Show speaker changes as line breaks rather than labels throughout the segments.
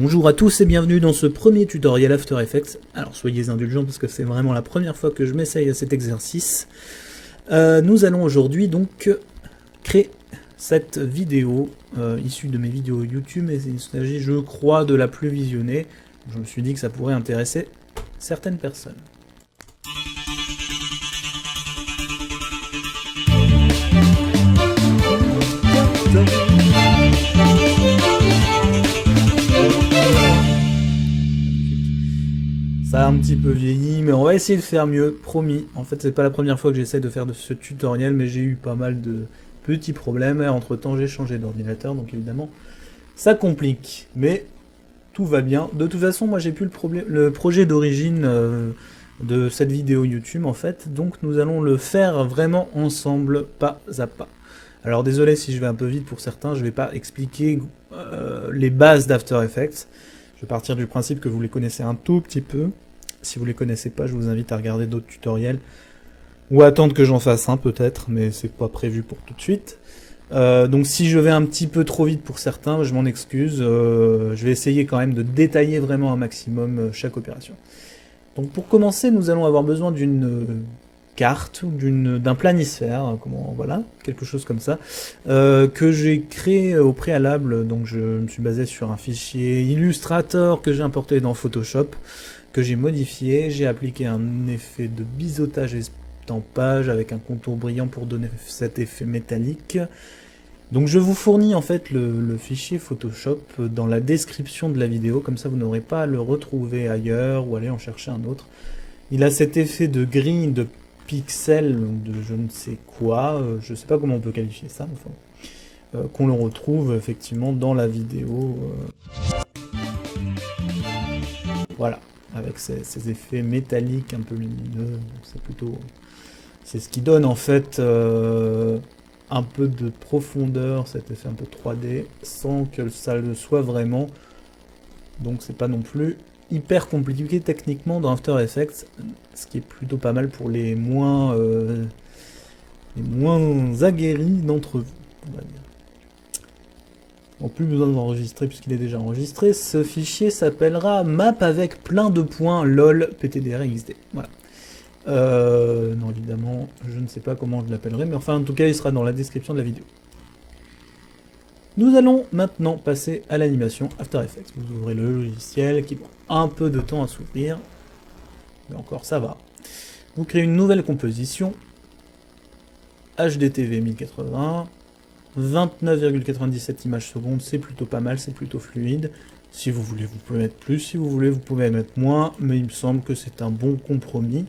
Bonjour à tous et bienvenue dans ce premier tutoriel After Effects. Alors soyez indulgents parce que c'est vraiment la première fois que je m'essaye à cet exercice. Nous allons aujourd'hui donc créer cette vidéo issue de mes vidéos YouTube, et il s'agit, je crois, de la plus visionnée. Je me suis dit que ça pourrait intéresser certaines personnes. Ça a un petit peu vieilli, mais on va essayer de faire mieux, promis. En fait, c'est pas la première fois que j'essaie de faire ce tutoriel, mais j'ai eu pas mal de petits problèmes. Entre temps, j'ai changé d'ordinateur, donc évidemment, ça complique. Mais tout va bien. De toute façon, moi, j'ai plus le projet d'origine de cette vidéo YouTube, en fait. Donc, nous allons le faire vraiment ensemble, pas à pas. Alors, désolé si je vais un peu vite pour certains, je vais pas expliquer les bases d'After Effects. Je vais partir du principe que vous les connaissez un tout petit peu. Si vous les connaissez pas, je vous invite à regarder d'autres tutoriels. Ou à attendre que j'en fasse un peut-être, mais c'est pas prévu pour tout de suite. Donc si je vais un petit peu trop vite pour certains, je m'en excuse. Je vais essayer quand même de détailler vraiment un maximum chaque opération. Donc pour commencer, nous allons avoir besoin d'une carte ou d'un planisphère, voilà, quelque chose comme ça, que j'ai créé au préalable. Donc je me suis basé sur un fichier Illustrator que j'ai importé dans Photoshop, que j'ai modifié. J'ai appliqué un effet de biseautage et estampage avec un contour brillant pour donner cet effet métallique. Donc je vous fournis en fait le fichier Photoshop dans la description de la vidéo, comme ça vous n'aurez pas à le retrouver ailleurs ou aller en chercher un autre. Il a cet effet de grille, de pixels, de je ne sais quoi, je ne sais pas comment on peut qualifier ça, enfin, qu'on le retrouve effectivement dans la vidéo. Voilà, avec ces effets métalliques un peu lumineux, c'est ce qui donne en fait un peu de profondeur, cet effet un peu 3D, sans que ça le soit vraiment. Donc c'est pas non plus hyper compliqué techniquement dans After Effects, ce qui est plutôt pas mal pour les moins aguerris d'entre vous, on va dire. Bon, plus besoin de l'enregistrer puisqu'il est déjà enregistré. Ce fichier s'appellera map avec plein de points lol ptdr.xd. Voilà. Non, évidemment, je ne sais pas comment je l'appellerai, mais enfin, en tout cas, il sera dans la description de la vidéo. Nous allons maintenant passer à l'animation After Effects. Vous ouvrez le logiciel qui prend un peu de temps à s'ouvrir, mais encore ça va. Vous créez une nouvelle composition, HDTV 1080, 29,97 images secondes, c'est plutôt pas mal, c'est plutôt fluide. Si vous voulez, vous pouvez mettre plus, si vous voulez, vous pouvez mettre moins, mais il me semble que c'est un bon compromis.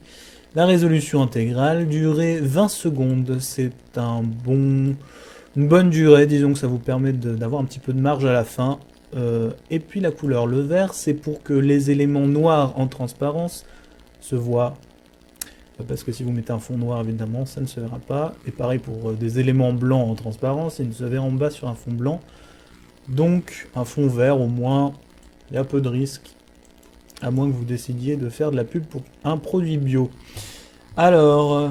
La résolution intégrale, durée 20 secondes, c'est une bonne durée, disons que ça vous permet d'avoir un petit peu de marge à la fin. Et puis la couleur, le vert, c'est pour que les éléments noirs en transparence se voient. Parce que si vous mettez un fond noir, évidemment, ça ne se verra pas. Et pareil pour des éléments blancs en transparence, ils ne se verront pas sur un fond blanc. Donc un fond vert, au moins, il y a peu de risques. À moins que vous décidiez de faire de la pub pour un produit bio. Alors,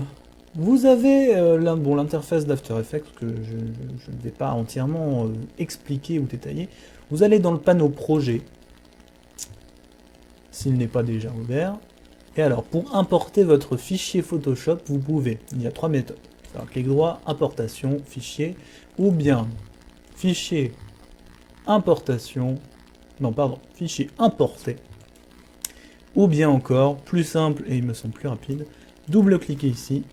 vous avez l'interface d'After Effects, que je ne vais pas entièrement expliquer ou détailler. Vous allez dans le panneau projet, s'il n'est pas déjà ouvert. Et alors, pour importer votre fichier Photoshop, vous pouvez. Il y a trois méthodes. Alors, clic droit, importation, fichier, ou bien fichier, importation, fichier importé, ou bien encore, plus simple et il me semble plus rapide, double-cliquez ici,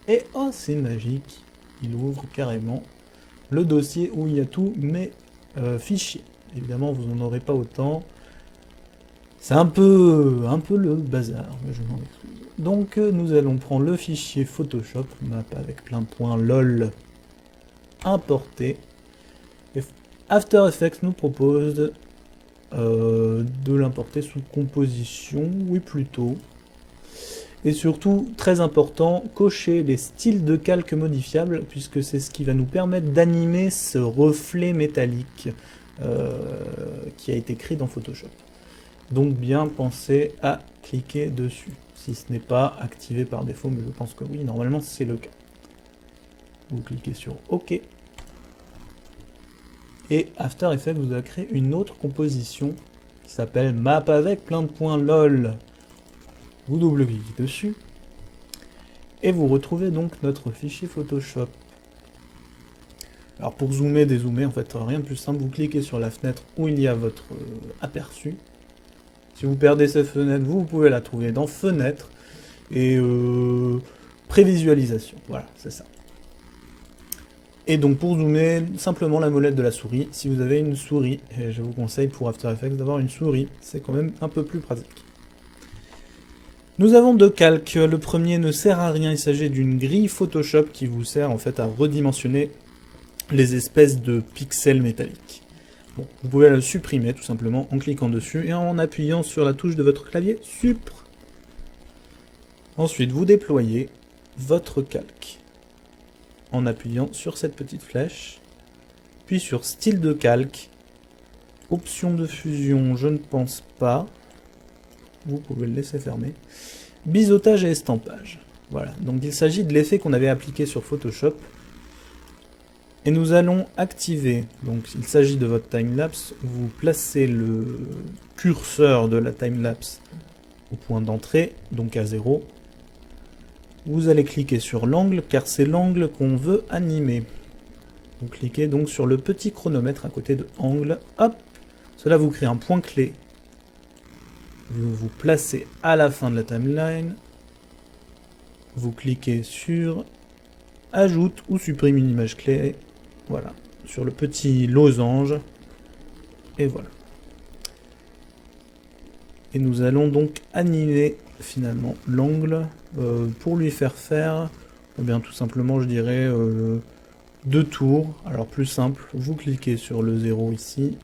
et oh, c'est magique, il ouvre carrément le dossier où il y a tous mes fichiers. Évidemment, vous n'en aurez pas autant. C'est un peu le bazar, mais je m'en excuse. Donc nous allons prendre le fichier Photoshop, map avec plein de points lol, importer. Et After Effects nous propose de l'importer sous composition, oui plutôt. Et surtout, très important, cocher les styles de calque modifiables, puisque c'est ce qui va nous permettre d'animer ce reflet métallique qui a été créé dans Photoshop. Donc bien penser à cliquer dessus, si ce n'est pas activé par défaut, mais je pense que oui, normalement c'est le cas. Vous cliquez sur OK. Et After Effects vous a créé une autre composition qui s'appelle map avec plein de points lol. Vous double-cliquez dessus et vous retrouvez donc notre fichier Photoshop. Alors pour zoomer, dézoomer, en fait, rien de plus simple, vous cliquez sur la fenêtre où il y a votre aperçu. Si vous perdez cette fenêtre, vous pouvez la trouver dans Fenêtre et Prévisualisation. Voilà, c'est ça. Et donc pour zoomer, simplement la molette de la souris, si vous avez une souris, et je vous conseille pour After Effects d'avoir une souris, c'est quand même un peu plus pratique. Nous avons deux calques. Le premier ne sert à rien, il s'agit d'une grille Photoshop qui vous sert en fait à redimensionner les espèces de pixels métalliques. Bon, vous pouvez le supprimer tout simplement en cliquant dessus et en appuyant sur la touche de votre clavier Supr. Ensuite, vous déployez votre calque en appuyant sur cette petite flèche, puis sur style de calque, option de fusion, je ne pense pas, vous pouvez le laisser fermer, biseautage et estampage. Voilà, donc il s'agit de l'effet qu'on avait appliqué sur Photoshop. Et nous allons activer, donc il s'agit de votre timelapse, vous placez le curseur de la timelapse au point d'entrée, donc à 0. Vous allez cliquer sur l'angle, car c'est l'angle qu'on veut animer. Vous cliquez donc sur le petit chronomètre à côté de angle, hop, cela vous crée un point clé. Vous vous placez à la fin de la timeline, vous cliquez sur ajoute ou supprime une image clé. Voilà, sur le petit losange, et voilà. Et nous allons donc animer finalement l'angle pour lui faire faire, eh bien tout simplement je dirais 2 tours. Alors plus simple, vous cliquez sur le 0 ici,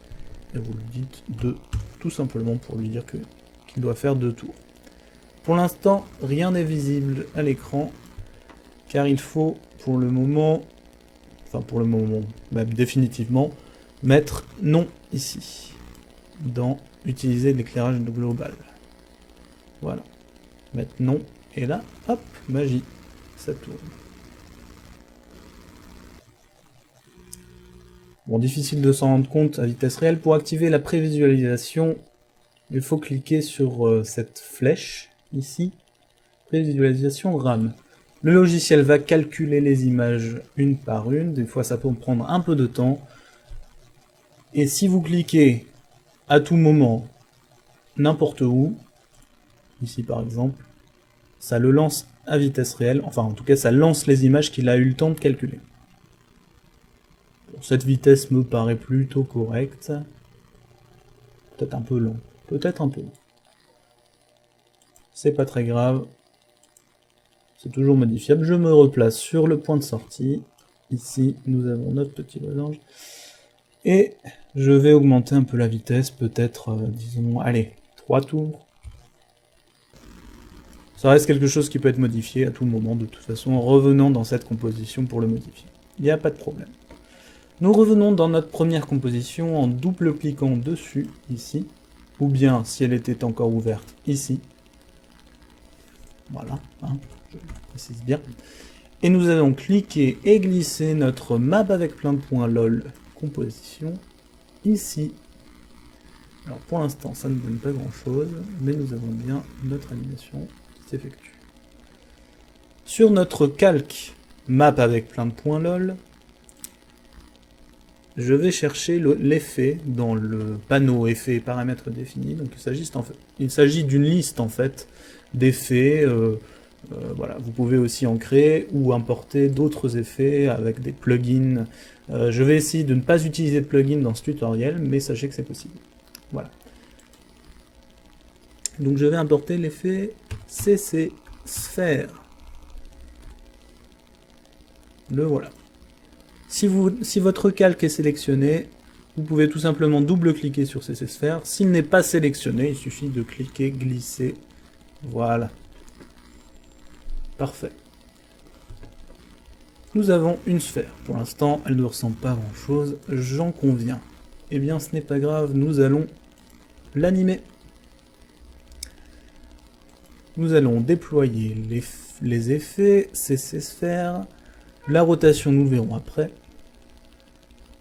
et vous lui dites 2, tout simplement pour lui dire qu'il doit faire 2 tours. Pour l'instant, rien n'est visible à l'écran, car il faut pour le moment... même définitivement, mettre non ici, dans utiliser l'éclairage global. Voilà, mettre non, et là, hop, magie, ça tourne. Bon, difficile de s'en rendre compte à vitesse réelle. Pour activer la prévisualisation, il faut cliquer sur cette flèche, ici, prévisualisation RAM. Le logiciel va calculer les images une par une, des fois ça peut prendre un peu de temps. Et si vous cliquez à tout moment, n'importe où, ici par exemple, ça le lance à vitesse réelle, enfin en tout cas ça lance les images qu'il a eu le temps de calculer. Bon, cette vitesse me paraît plutôt correcte. Peut-être un peu long, peut-être un peu long. C'est pas très grave. C'est toujours modifiable. Je me replace sur le point de sortie. Ici, nous avons notre petit losange. Et je vais augmenter un peu la vitesse, peut-être, disons, allez, 3 tours. Ça reste quelque chose qui peut être modifié à tout moment, de toute façon, en revenant dans cette composition pour le modifier. Il n'y a pas de problème. Nous revenons dans notre première composition en double-cliquant dessus, ici, ou bien, si elle était encore ouverte, ici. Voilà, hein, je précise bien. Et nous allons cliquer et glisser notre map avec plein de points lol composition ici. Alors pour l'instant ça ne donne pas grand chose, mais nous avons bien notre animation qui s'effectue. Sur notre calque map avec plein de points lol, je vais chercher l'effet dans le panneau effets et paramètres définis. Donc il s'agit d'une liste en fait d'effets. Voilà, vous pouvez aussi en créer ou importer d'autres effets avec des plugins. Je vais essayer de ne pas utiliser de plugins dans ce tutoriel, mais sachez que c'est possible. Voilà. Donc je vais importer l'effet CC Sphere. Le voilà. Si votre calque est sélectionné, vous pouvez tout simplement double-cliquer sur CC Sphere. S'il n'est pas sélectionné, il suffit de cliquer, glisser. Voilà. Parfait. Nous avons une sphère. Pour l'instant, elle ne ressemble pas à grand chose, j'en conviens. Eh bien, ce n'est pas grave, nous allons l'animer. Nous allons déployer les effets, CC Sphère. La rotation, nous le verrons après.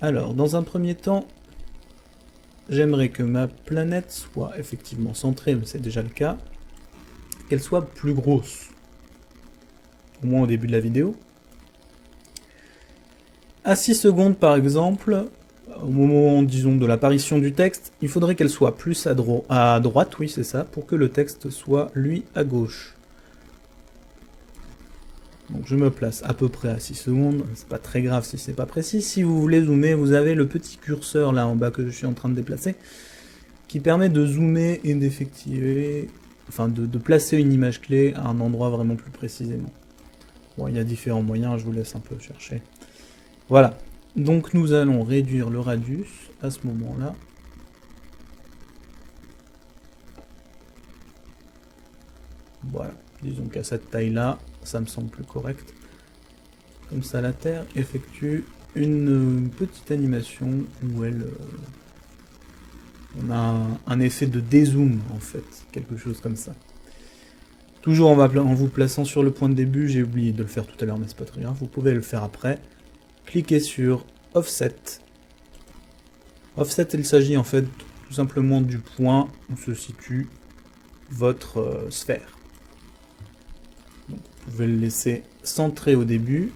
Alors, dans un premier temps, j'aimerais que ma planète soit effectivement centrée, mais c'est déjà le cas, qu'elle soit plus grosse, au moins au début de la vidéo. À 6 secondes par exemple, au moment, disons, de l'apparition du texte, il faudrait qu'elle soit plus à droite, oui c'est ça, pour que le texte soit, lui, à gauche. Donc je me place à peu près à 6 secondes, c'est pas très grave si c'est pas précis. Si vous voulez zoomer, vous avez le petit curseur là en bas que je suis en train de déplacer, qui permet de zoomer et d'effectuer, enfin de placer une image clé à un endroit vraiment plus précisément. Bon, il y a différents moyens, je vous laisse un peu chercher. Voilà, donc nous allons réduire le radius à ce moment-là. Voilà, disons qu'à cette taille-là, ça me semble plus correct. Comme ça, la Terre effectue une petite animation où elle... on a un effet de dézoom, en fait, quelque chose comme ça. Toujours en vous plaçant sur le point de début, j'ai oublié de le faire tout à l'heure, mais c'est pas très grave, vous pouvez le faire après. Cliquez sur Offset. Offset, il s'agit en fait tout simplement du point où se situe votre sphère. Donc, vous pouvez le laisser centré au début,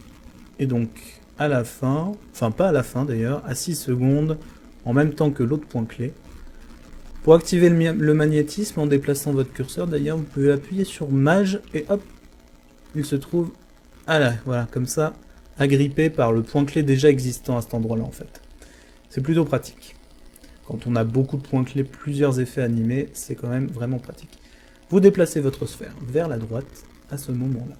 et donc à la fin, enfin pas à la fin d'ailleurs, à 6 secondes, en même temps que l'autre point clé. Pour activer le magnétisme en déplaçant votre curseur, d'ailleurs, vous pouvez appuyer sur Mage et hop, il se trouve voilà, comme ça, agrippé par le point clé déjà existant à cet endroit-là en fait. C'est plutôt pratique. Quand on a beaucoup de points clés, plusieurs effets animés, c'est quand même vraiment pratique. Vous déplacez votre sphère vers la droite à ce moment-là.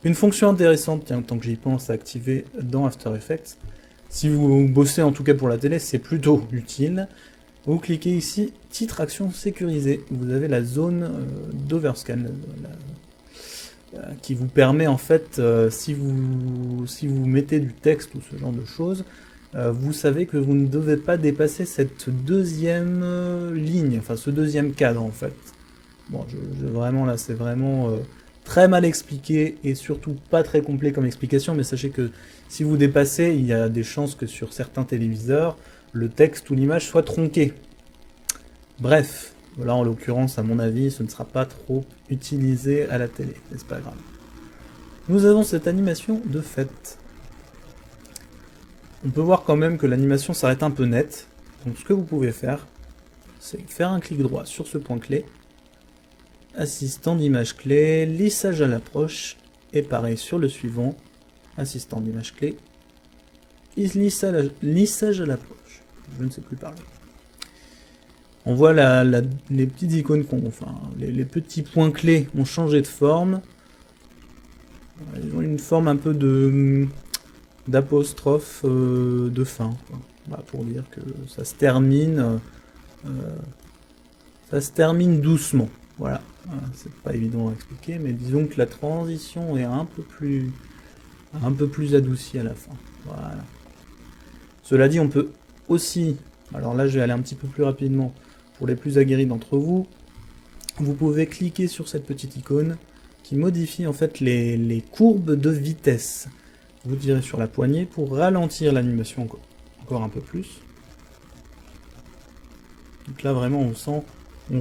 Une fonction intéressante, tiens, tant que j'y pense, à activer dans After Effects, si vous bossez en tout cas pour la télé, c'est plutôt utile. Vous cliquez ici, titre action sécurisée. Vous avez la zone d'overscan qui vous permet en fait, si vous mettez du texte ou ce genre de choses, vous savez que vous ne devez pas dépasser cette deuxième ligne, enfin ce deuxième cadre en fait. Bon, vraiment là, c'est vraiment très mal expliqué et surtout pas très complet comme explication, mais sachez que si vous dépassez, il y a des chances que sur certains téléviseurs, le texte ou l'image soit tronqué. Bref, là en l'occurrence, à mon avis, ce ne sera pas trop utilisé à la télé, mais c'est pas grave. Nous avons cette animation de fait. On peut voir quand même que l'animation s'arrête un peu nette, donc ce que vous pouvez faire, c'est faire un clic droit sur ce point clé, assistant d'image clé, lissage à l'approche, et pareil sur le suivant, assistant d'image clé, lissage à l'approche. Je ne sais plus parler. On voit les petites icônes, enfin les petits points clés ont changé de forme. Ils ont une forme un peu d'apostrophe de fin, quoi. Bah, pour dire que ça se termine doucement. Voilà, c'est pas évident à expliquer, mais disons que la transition est un peu plus adoucie à la fin. Voilà. Cela dit, on peut aussi, alors là je vais aller un petit peu plus rapidement pour les plus aguerris d'entre vous, vous pouvez cliquer sur cette petite icône qui modifie en fait les courbes de vitesse. Vous tirez sur la poignée pour ralentir l'animation encore un peu plus. Donc là vraiment on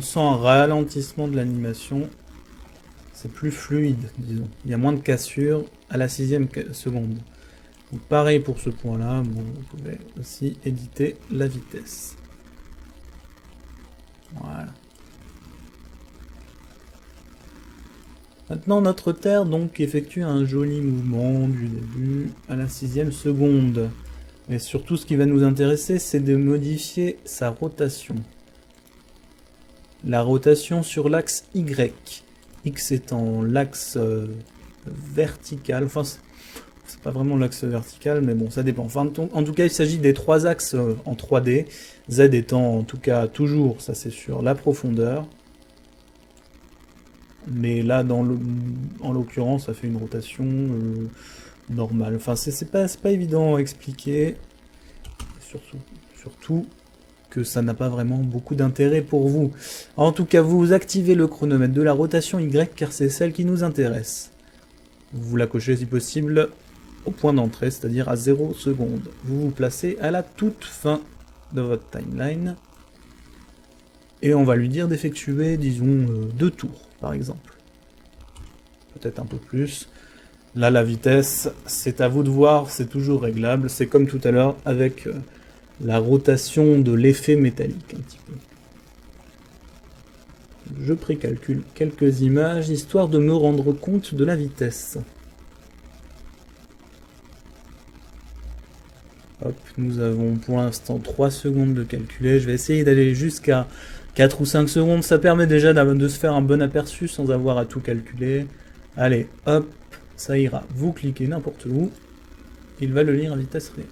sent un ralentissement de l'animation, c'est plus fluide, disons. Il y a moins de cassure à la 6e seconde. Donc pareil pour ce point-là, bon, vous pouvez aussi éditer la vitesse. Voilà. Maintenant notre Terre donc effectue un joli mouvement du début à la 6e seconde. Et surtout ce qui va nous intéresser, c'est de modifier sa rotation. La rotation sur l'axe Y. X étant l'axe vertical, enfin c'est pas vraiment l'axe vertical, mais bon ça dépend. Enfin, en tout cas il s'agit des trois axes en 3D, Z étant en tout cas toujours, ça c'est sur la profondeur. Mais là en l'occurrence ça fait une rotation normale. Enfin c'est pas évident à expliquer, surtout que ça n'a pas vraiment beaucoup d'intérêt pour vous. En tout cas, vous activez le chronomètre de la rotation Y car c'est celle qui nous intéresse. Vous la cochez si possible au point d'entrée, c'est-à-dire à 0 secondes. Vous vous placez à la toute fin de votre timeline. Et on va lui dire d'effectuer, disons, 2 tours, par exemple. Peut-être un peu plus. Là, la vitesse, c'est à vous de voir, c'est toujours réglable. C'est comme tout à l'heure avec la rotation de l'effet métallique, un petit peu. Je précalcule quelques images, histoire de me rendre compte de la vitesse. Hop, nous avons pour l'instant 3 secondes de calculer. Je vais essayer d'aller jusqu'à 4 ou 5 secondes. Ça permet déjà de se faire un bon aperçu sans avoir à tout calculer. Allez, hop, ça ira. Vous cliquez n'importe où. Il va le lire à vitesse réelle.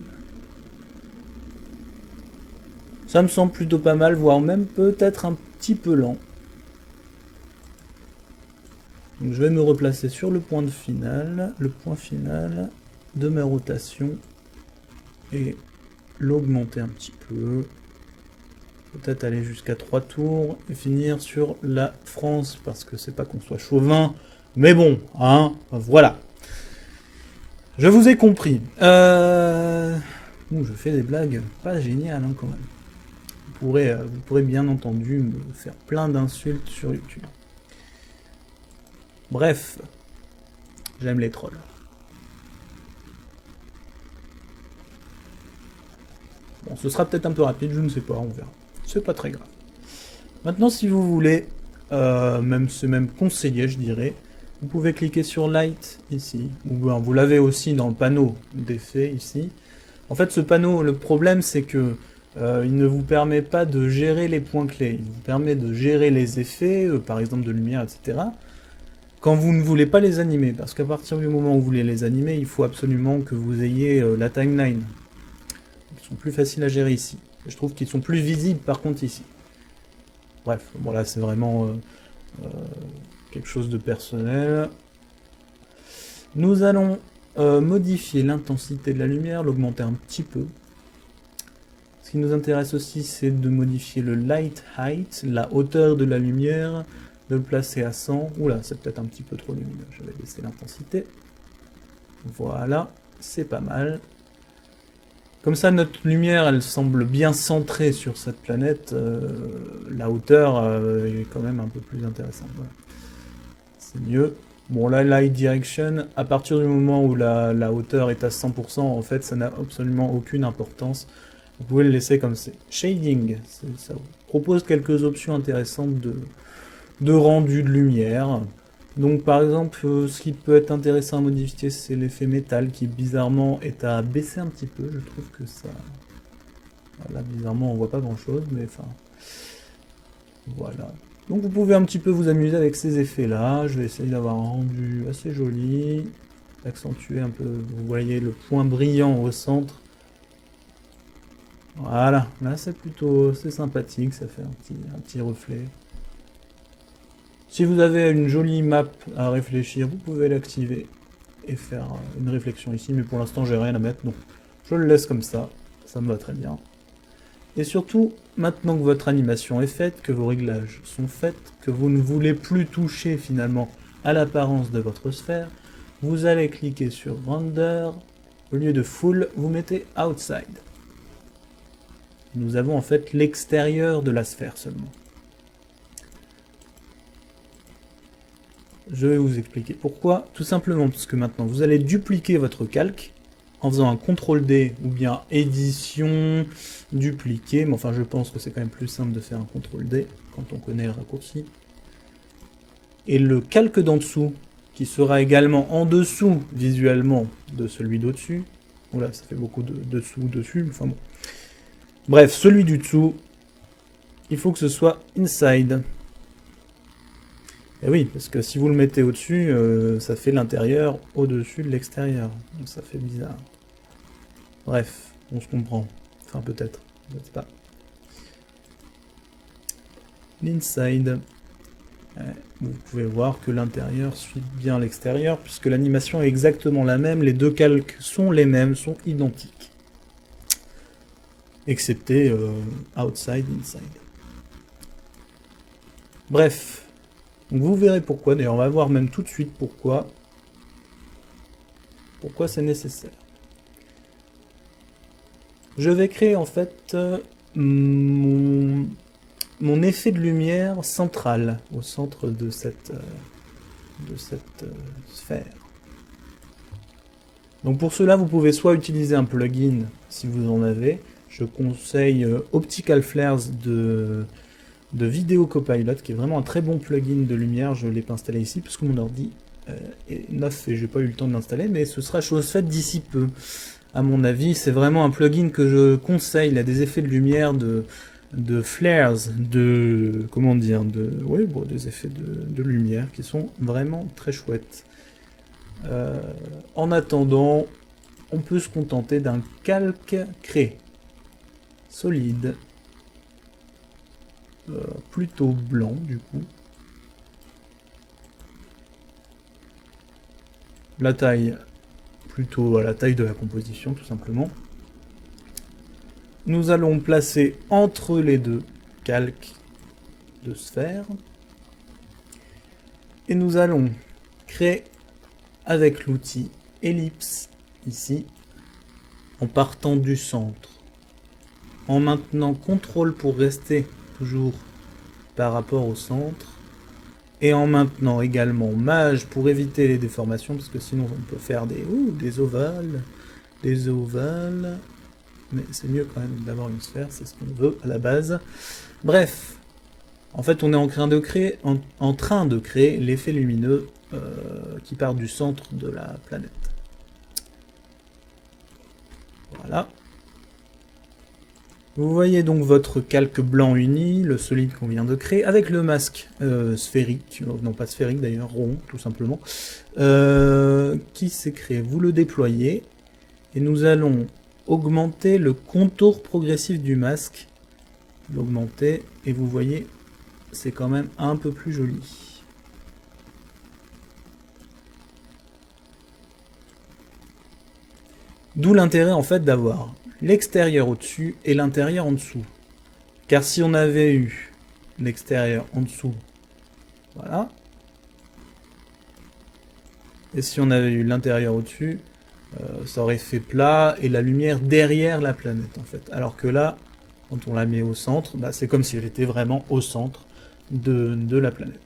Ça me semble plutôt pas mal, voire même peut-être un petit peu lent. Donc je vais me replacer sur le point final de ma rotation. Et l'augmenter un petit peu. Peut-être aller jusqu'à 3 tours et finir sur la France, parce que c'est pas qu'on soit chauvin, mais bon, hein, voilà. Je vous ai compris. Je fais des blagues pas géniales, hein, quand même. Vous pourrez bien entendu me faire plein d'insultes sur YouTube. Bref, j'aime les trolls. Bon, ce sera peut-être un peu rapide, je ne sais pas, on verra. C'est pas très grave. Maintenant, si vous voulez, c'est même conseillé, je dirais, vous pouvez cliquer sur Light, ici. Ou bien, vous l'avez aussi dans le panneau d'effets, ici. En fait, ce panneau, le problème, c'est que il ne vous permet pas de gérer les points clés. Il vous permet de gérer les effets, par exemple de lumière, etc., quand vous ne voulez pas les animer. Parce qu'à partir du moment où vous voulez les animer, il faut absolument que vous ayez la timeline. Ils sont plus faciles à gérer ici. Je trouve qu'ils sont plus visibles par contre ici. Bref, bon là c'est vraiment quelque chose de personnel. Nous allons modifier l'intensité de la lumière, l'augmenter un petit peu. Ce qui nous intéresse aussi, c'est de modifier le light height, la hauteur de la lumière, de le placer à 100. Oula, c'est peut-être un petit peu trop lumineux, je vais baisser l'intensité. Voilà, c'est pas mal. Comme ça, notre lumière, elle semble bien centrée sur cette planète. La hauteur est quand même un peu plus intéressante. Voilà. C'est mieux. Bon, là, light direction, à partir du moment où la hauteur est à 100%, en fait, ça n'a absolument aucune importance. Vous pouvez le laisser comme c'est. Shading, ça vous propose quelques options intéressantes de rendu de lumière. Donc par exemple, ce qui peut être intéressant à modifier, c'est l'effet métal qui bizarrement est à baisser un petit peu. Je trouve que ça... Là, bizarrement, on voit pas grand chose, mais enfin... Voilà. Donc vous pouvez un petit peu vous amuser avec ces effets-là. Je vais essayer d'avoir un rendu assez joli. Accentuer un peu, vous voyez le point brillant au centre. Voilà, là c'est sympathique, ça fait un petit reflet. Si vous avez une jolie map à réfléchir, vous pouvez l'activer et faire une réflexion ici, mais pour l'instant j'ai rien à mettre, donc je le laisse comme ça me va très bien. Et surtout, maintenant que votre animation est faite, que vos réglages sont faits, que vous ne voulez plus toucher finalement à l'apparence de votre sphère, vous allez cliquer sur Render, au lieu de Full, vous mettez Outside. Nous avons en fait l'extérieur de la sphère seulement. Je vais vous expliquer pourquoi. Tout simplement parce que maintenant vous allez dupliquer votre calque en faisant un CTRL-D ou bien édition, dupliquer. Mais enfin je pense que c'est quand même plus simple de faire un CTRL-D quand on connaît le raccourci. Et le calque d'en dessous, qui sera également en dessous visuellement de celui d'au-dessus. Oula, ça fait beaucoup de dessous, dessus, enfin bon. Bref, celui du dessous, il faut que ce soit inside. Et oui, parce que si vous le mettez au-dessus, ça fait l'intérieur au-dessus de l'extérieur. Donc ça fait bizarre. Bref, on se comprend. Enfin, peut-être. Je ne sais pas. L'inside. Vous pouvez voir que l'intérieur suit bien l'extérieur, puisque l'animation est exactement la même. Les deux calques sont les mêmes, sont identiques. Excepté outside, inside. Bref. Donc vous verrez pourquoi, d'ailleurs on va voir même tout de suite pourquoi c'est nécessaire. Je vais créer en fait mon, mon effet de lumière central au centre de cette sphère. Donc pour cela, vous pouvez soit utiliser un plugin si vous en avez. Je conseille Optical Flares de Video Copilot, qui est vraiment un très bon plugin de lumière. Je ne l'ai pas installé ici parce que mon ordi est neuf et j'ai pas eu le temps de l'installer, mais ce sera chose faite d'ici peu. À mon avis, c'est vraiment un plugin que je conseille. Il a des effets de lumière, de flares, comment dire, oui, bon, des effets de lumière qui sont vraiment très chouettes. En attendant, on peut se contenter d'un calque cré solide, plutôt blanc du coup. La taille, plutôt à la taille de la composition tout simplement. Nous allons placer entre les deux calques de sphère et nous allons créer avec l'outil ellipse ici en partant du centre, en maintenant CTRL pour rester toujours par rapport au centre et en maintenant également maj pour éviter les déformations parce que sinon on peut faire des ovales, mais c'est mieux quand même d'avoir une sphère, c'est ce qu'on veut à la base. Bref, en fait on est en train de créer l'effet lumineux qui part du centre de la planète. Voilà. Vous voyez donc votre calque blanc uni, le solide qu'on vient de créer, avec le masque sphérique, non pas sphérique d'ailleurs, rond tout simplement, qui s'est créé. Vous le déployez, et nous allons augmenter le contour progressif du masque. L'augmenter, et vous voyez, c'est quand même un peu plus joli. D'où l'intérêt en fait d'avoir l'extérieur au-dessus et l'intérieur en dessous. Car si on avait eu l'extérieur en dessous, voilà, et si on avait eu l'intérieur au-dessus, ça aurait fait plat et la lumière derrière la planète en fait. Alors que là, quand on la met au centre, bah, c'est comme si elle était vraiment au centre de la planète.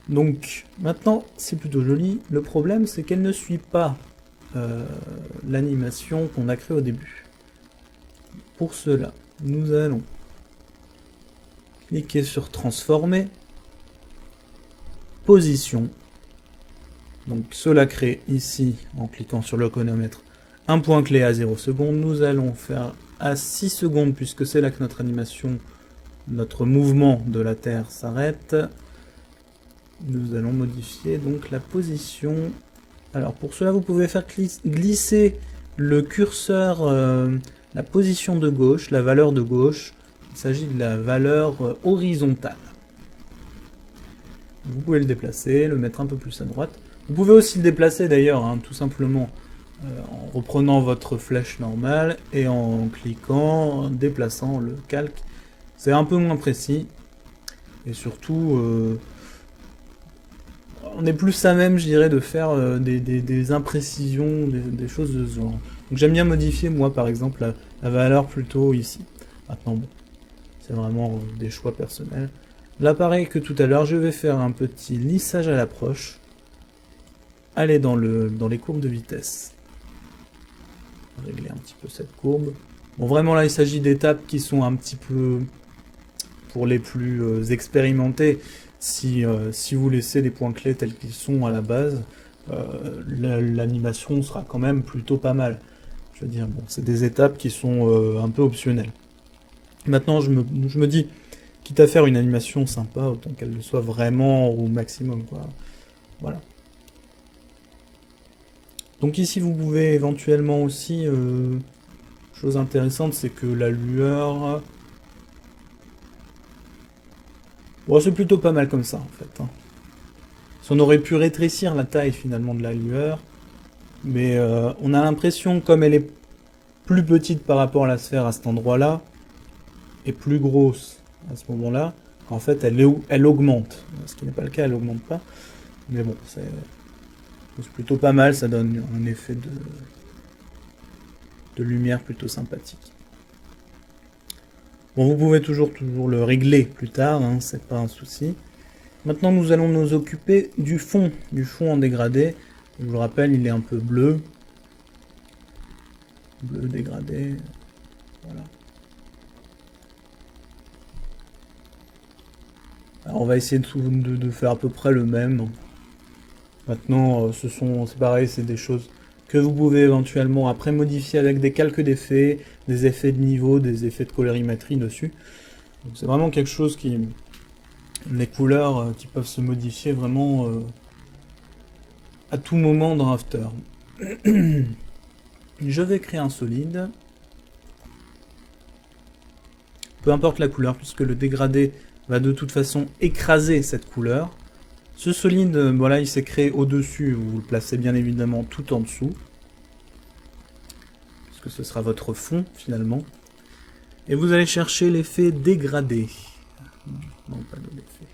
Donc maintenant, c'est plutôt joli. Le problème, c'est qu'elle ne suit pas l'animation qu'on a créée au début. Pour cela, nous allons cliquer sur transformer, position. Donc cela crée ici, en cliquant sur le chronomètre, un point clé à 0 secondes. Nous allons faire à 6 secondes, puisque c'est là que notre animation, notre mouvement de la Terre s'arrête. Nous allons modifier donc la position. Alors pour cela, vous pouvez faire glisser le curseur, la position de gauche, la valeur de gauche. Il s'agit de la valeur horizontale. Vous pouvez le déplacer, le mettre un peu plus à droite. Vous pouvez aussi le déplacer d'ailleurs, hein, tout simplement en reprenant votre flèche normale et en cliquant, en déplaçant le calque. C'est un peu moins précis et surtout on est plus à même, je dirais, de faire des imprécisions, des choses de ce genre. Donc j'aime bien modifier, moi, par exemple, la valeur plutôt ici. Maintenant, bon, c'est vraiment des choix personnels. Là, pareil que tout à l'heure, je vais faire un petit lissage à l'approche. Aller dans les courbes de vitesse. Régler un petit peu cette courbe. Bon, vraiment, là, il s'agit d'étapes qui sont un petit peu, pour les plus expérimentés, si vous laissez les points clés tels qu'ils sont à la base, l'animation sera quand même plutôt pas mal. Je veux dire, bon, c'est des étapes qui sont un peu optionnelles. Maintenant, je me dis, quitte à faire une animation sympa, autant qu'elle le soit vraiment au maximum, quoi. Voilà. Donc ici, vous pouvez éventuellement aussi... chose intéressante, c'est que la lueur... Bon, c'est plutôt pas mal comme ça, en fait. Hein. On aurait pu rétrécir la taille, finalement, de la lueur. Mais on a l'impression, comme elle est plus petite par rapport à la sphère à cet endroit-là, et plus grosse à ce moment-là, en fait, elle augmente. Ce qui n'est pas le cas, elle augmente pas. Mais bon, c'est plutôt pas mal, ça donne un effet de lumière plutôt sympathique. Bon, vous pouvez toujours le régler plus tard, hein, c'est pas un souci. Maintenant, nous allons nous occuper du fond en dégradé. Je vous le rappelle, il est un peu bleu. Bleu dégradé. Voilà. Alors, on va essayer de faire à peu près le même. Maintenant, c'est pareil, c'est des choses que vous pouvez éventuellement après modifier avec des calques d'effets, des effets de niveau, des effets de colorimétrie dessus. Donc c'est vraiment quelque chose qui... Les couleurs qui peuvent se modifier vraiment à tout moment dans After. Je vais créer un solide. Peu importe la couleur, puisque le dégradé va de toute façon écraser cette couleur. Ce solide, voilà, il s'est créé au-dessus, vous le placez bien évidemment tout en dessous. Parce que ce sera votre fond, finalement. Et vous allez chercher l'effet dégradé. Non, pas de l'effet.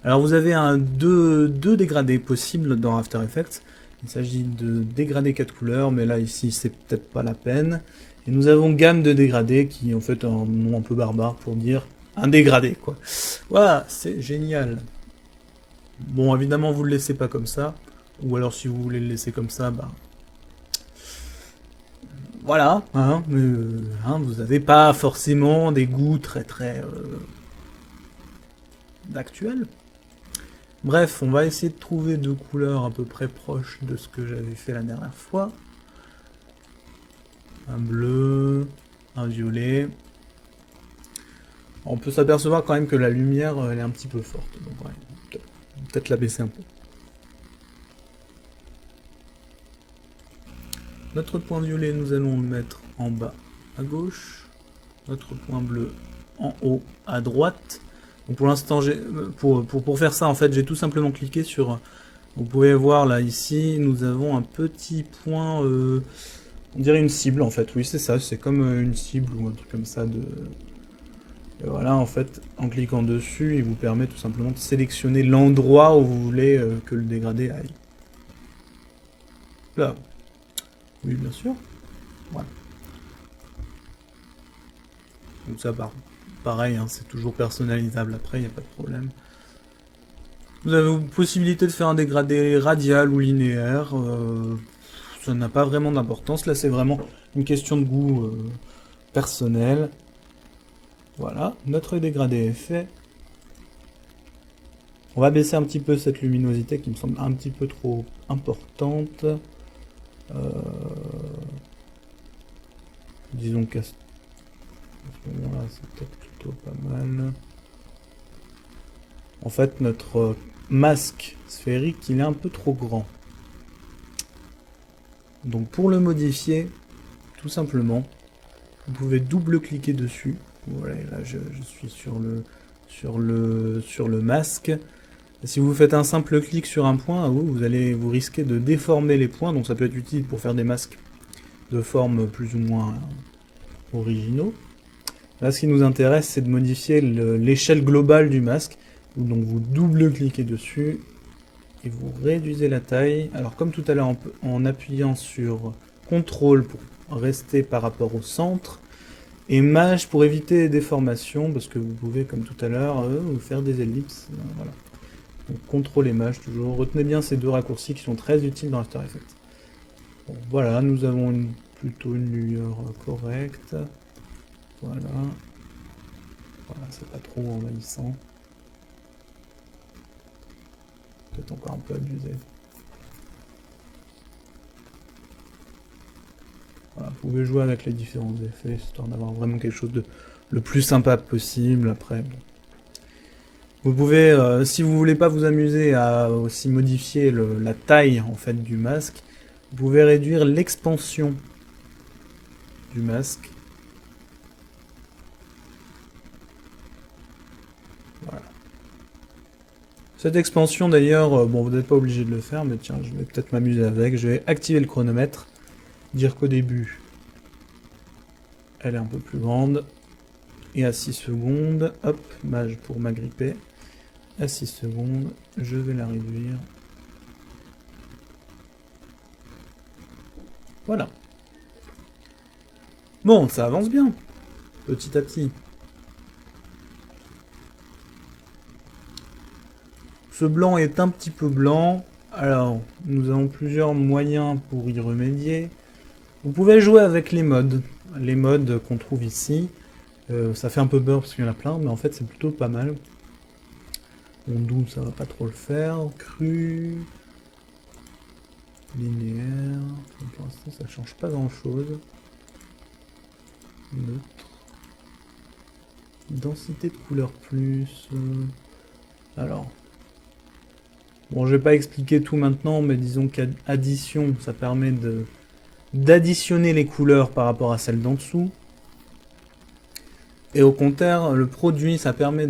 Alors vous avez deux dégradés possibles dans After Effects. Il s'agit de dégrader 4 couleurs, mais là, ici, c'est peut-être pas la peine. Et nous avons gamme de dégradés, qui est en fait un nom un peu barbare pour dire un dégradé, quoi. Voilà, c'est génial. Bon, évidemment, vous le laissez pas comme ça. Ou alors, si vous voulez le laisser comme ça, bah... Voilà, hein, vous n'avez pas forcément des goûts très d'actuels. Bref, on va essayer de trouver deux couleurs à peu près proches de ce que j'avais fait la dernière fois. Un bleu, un violet. On peut s'apercevoir quand même que la lumière, elle est un petit peu forte. Donc ouais, peut-être la baisser un peu. Notre point violet, nous allons le mettre en bas à gauche. Notre point bleu en haut à droite. Donc pour l'instant, pour faire ça, en fait, j'ai tout simplement cliqué sur... Vous pouvez voir là, ici, nous avons un petit point... on dirait une cible, en fait. Oui, c'est ça, c'est comme une cible ou un truc comme ça de... Et voilà, en fait, en cliquant dessus, il vous permet tout simplement de sélectionner l'endroit où vous voulez que le dégradé aille. Là. Oui, bien sûr. Voilà. Donc ça, pareil, hein, c'est toujours personnalisable après, il n'y a pas de problème. Vous avez la possibilité de faire un dégradé radial ou linéaire. Ça n'a pas vraiment d'importance. Là, c'est vraiment une question de goût personnel. Voilà, notre dégradé est fait. On va baisser un petit peu cette luminosité qui me semble un petit peu trop importante. Disons qu'à ce moment-là, c'est peut-être plutôt pas mal. En fait, notre masque sphérique, il est un peu trop grand. Donc pour le modifier, tout simplement, vous pouvez double-cliquer dessus. Voilà, là je suis sur le masque. Et si vous faites un simple clic sur un point, vous risquez de déformer les points, donc ça peut être utile pour faire des masques de forme plus ou moins originaux. Là, ce qui nous intéresse, c'est de modifier l'échelle globale du masque. Donc vous double-cliquez dessus et vous réduisez la taille. Alors comme tout à l'heure, en appuyant sur CTRL pour rester par rapport au centre, et Maj pour éviter les déformations, parce que vous pouvez, comme tout à l'heure, faire des ellipses. Voilà. Donc CTRL et Maj toujours. Retenez bien ces deux raccourcis qui sont très utiles dans After Effects. Bon, voilà, nous avons plutôt une lueur correcte. Voilà. Voilà, c'est pas trop envahissant. Peut-être encore un peu abusé. Voilà, vous pouvez jouer avec les différents effets, histoire d'avoir vraiment quelque chose de le plus sympa possible. Après, bon. Vous pouvez, si vous voulez pas vous amuser à aussi modifier la taille en fait du masque, vous pouvez réduire l'expansion du masque. Voilà. Cette expansion d'ailleurs, bon, vous n'êtes pas obligé de le faire, mais tiens, je vais peut-être m'amuser avec. Je vais activer le chronomètre, dire qu'au début, elle est un peu plus grande, et à 6 secondes, hop, Maj pour m'agripper. À 6 secondes, je vais la réduire. Voilà. Bon, ça avance bien, petit à petit. Ce blanc est un petit peu blanc. Alors, nous avons plusieurs moyens pour y remédier. Vous pouvez jouer avec les modes. Les modes qu'on trouve ici. Ça fait un peu beurre parce qu'il y en a plein, mais en fait c'est plutôt pas mal. Bon, doux, ça va pas trop le faire. Cru. Linéaire. Pour l'instant, ça change pas grand chose. Neutre. Densité de couleur plus. Alors. Bon, je vais pas expliquer tout maintenant, mais disons qu'addition, ça permet d'additionner les couleurs par rapport à celles d'en dessous. Et au contraire, le produit, ça permet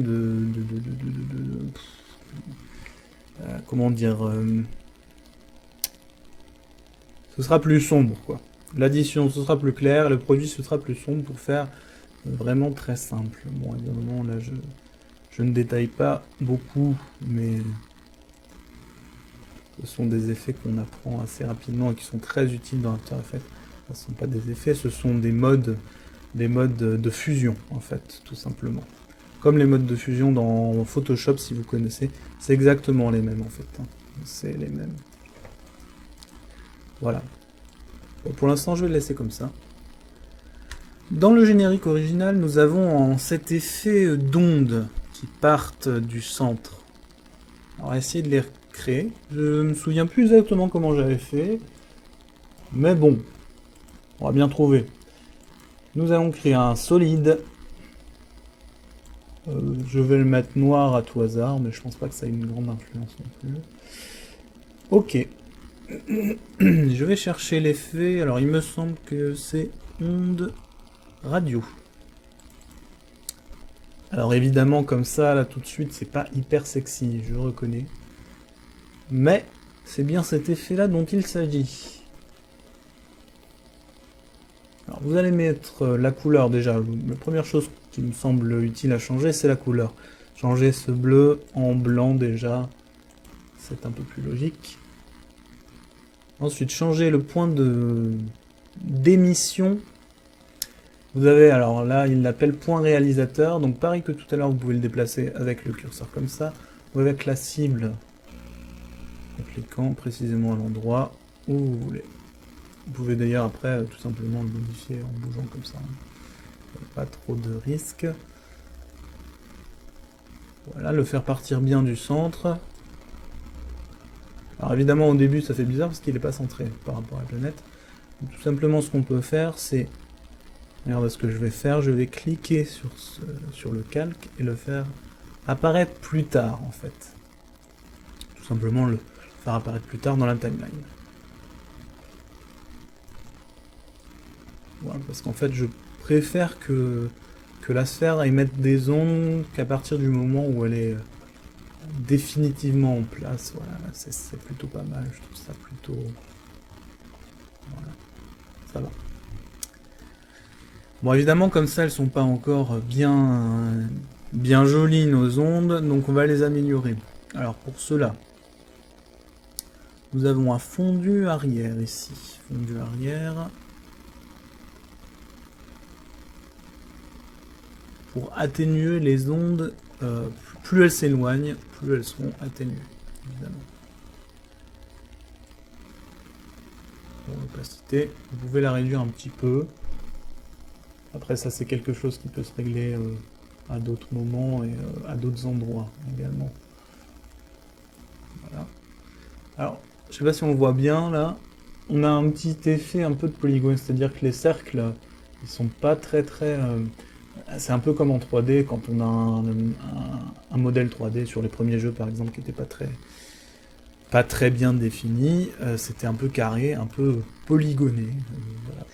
comment dire, ce sera plus sombre, quoi. L'addition, ce sera plus clair, le produit, ce sera plus sombre pour faire vraiment très simple. Bon, évidemment, là, je ne détaille pas beaucoup, mais ce sont des effets qu'on apprend assez rapidement et qui sont très utiles dans After Effects. Ce ne sont pas des effets, ce sont des modes de fusion, en fait, tout simplement. Comme les modes de fusion dans Photoshop, si vous connaissez, c'est exactement les mêmes, en fait. Hein. C'est les mêmes. Voilà. Bon, pour l'instant, je vais le laisser comme ça. Dans le générique original, nous avons cet effet d'ondes qui partent du centre. Alors, on va essayer de les recréer. Je me souviens plus exactement comment j'avais fait. Mais bon, on va bien trouver. Nous allons créer un solide. Je vais le mettre noir à tout hasard, mais je pense pas que ça ait une grande influence non plus. Ok. Je vais chercher l'effet. Alors il me semble que c'est onde radio. Alors évidemment comme ça, là tout de suite, c'est pas hyper sexy, je reconnais. Mais c'est bien cet effet-là dont il s'agit. Alors vous allez mettre la couleur déjà. La première chose qui me semble utile à changer, c'est la couleur. Changer ce bleu en blanc déjà, c'est un peu plus logique. Ensuite, changer le point d'émission. Vous avez, alors là, il l'appelle point réalisateur. Donc pareil que tout à l'heure, vous pouvez le déplacer avec le curseur comme ça, ou avec la cible, en cliquant précisément à l'endroit où vous voulez. Vous pouvez d'ailleurs après tout simplement le modifier en bougeant comme ça. Pas trop de risques. Voilà, le faire partir bien du centre. Alors évidemment au début ça fait bizarre parce qu'il n'est pas centré par rapport à la planète. Donc, tout simplement ce qu'on peut faire c'est... Regardez ce que je vais faire, je vais cliquer sur le calque et le faire apparaître plus tard en fait. Tout simplement le faire apparaître plus tard dans la timeline. Voilà, parce qu'en fait je préfère que la sphère émette des ondes qu'à partir du moment où elle est définitivement en place. Voilà, c'est plutôt pas mal, je trouve ça plutôt... Voilà, ça va. Bon, évidemment, comme ça, elles sont pas encore bien jolies, nos ondes, donc on va les améliorer. Alors, pour cela, nous avons un fondu arrière ici. Fondu arrière. Pour atténuer les ondes, plus elles s'éloignent, plus elles seront atténuées, évidemment. Pour l'opacité, vous pouvez la réduire un petit peu. Après ça c'est quelque chose qui peut se régler à d'autres moments et à d'autres endroits également. Voilà. Alors, je sais pas si on le voit bien là, on a un petit effet un peu de polygone, c'est-à-dire que les cercles, ils sont pas très... c'est un peu comme en 3D, quand on a un modèle 3D sur les premiers jeux par exemple qui n'était pas très bien défini, c'était un peu carré, un peu polygoné. Voilà.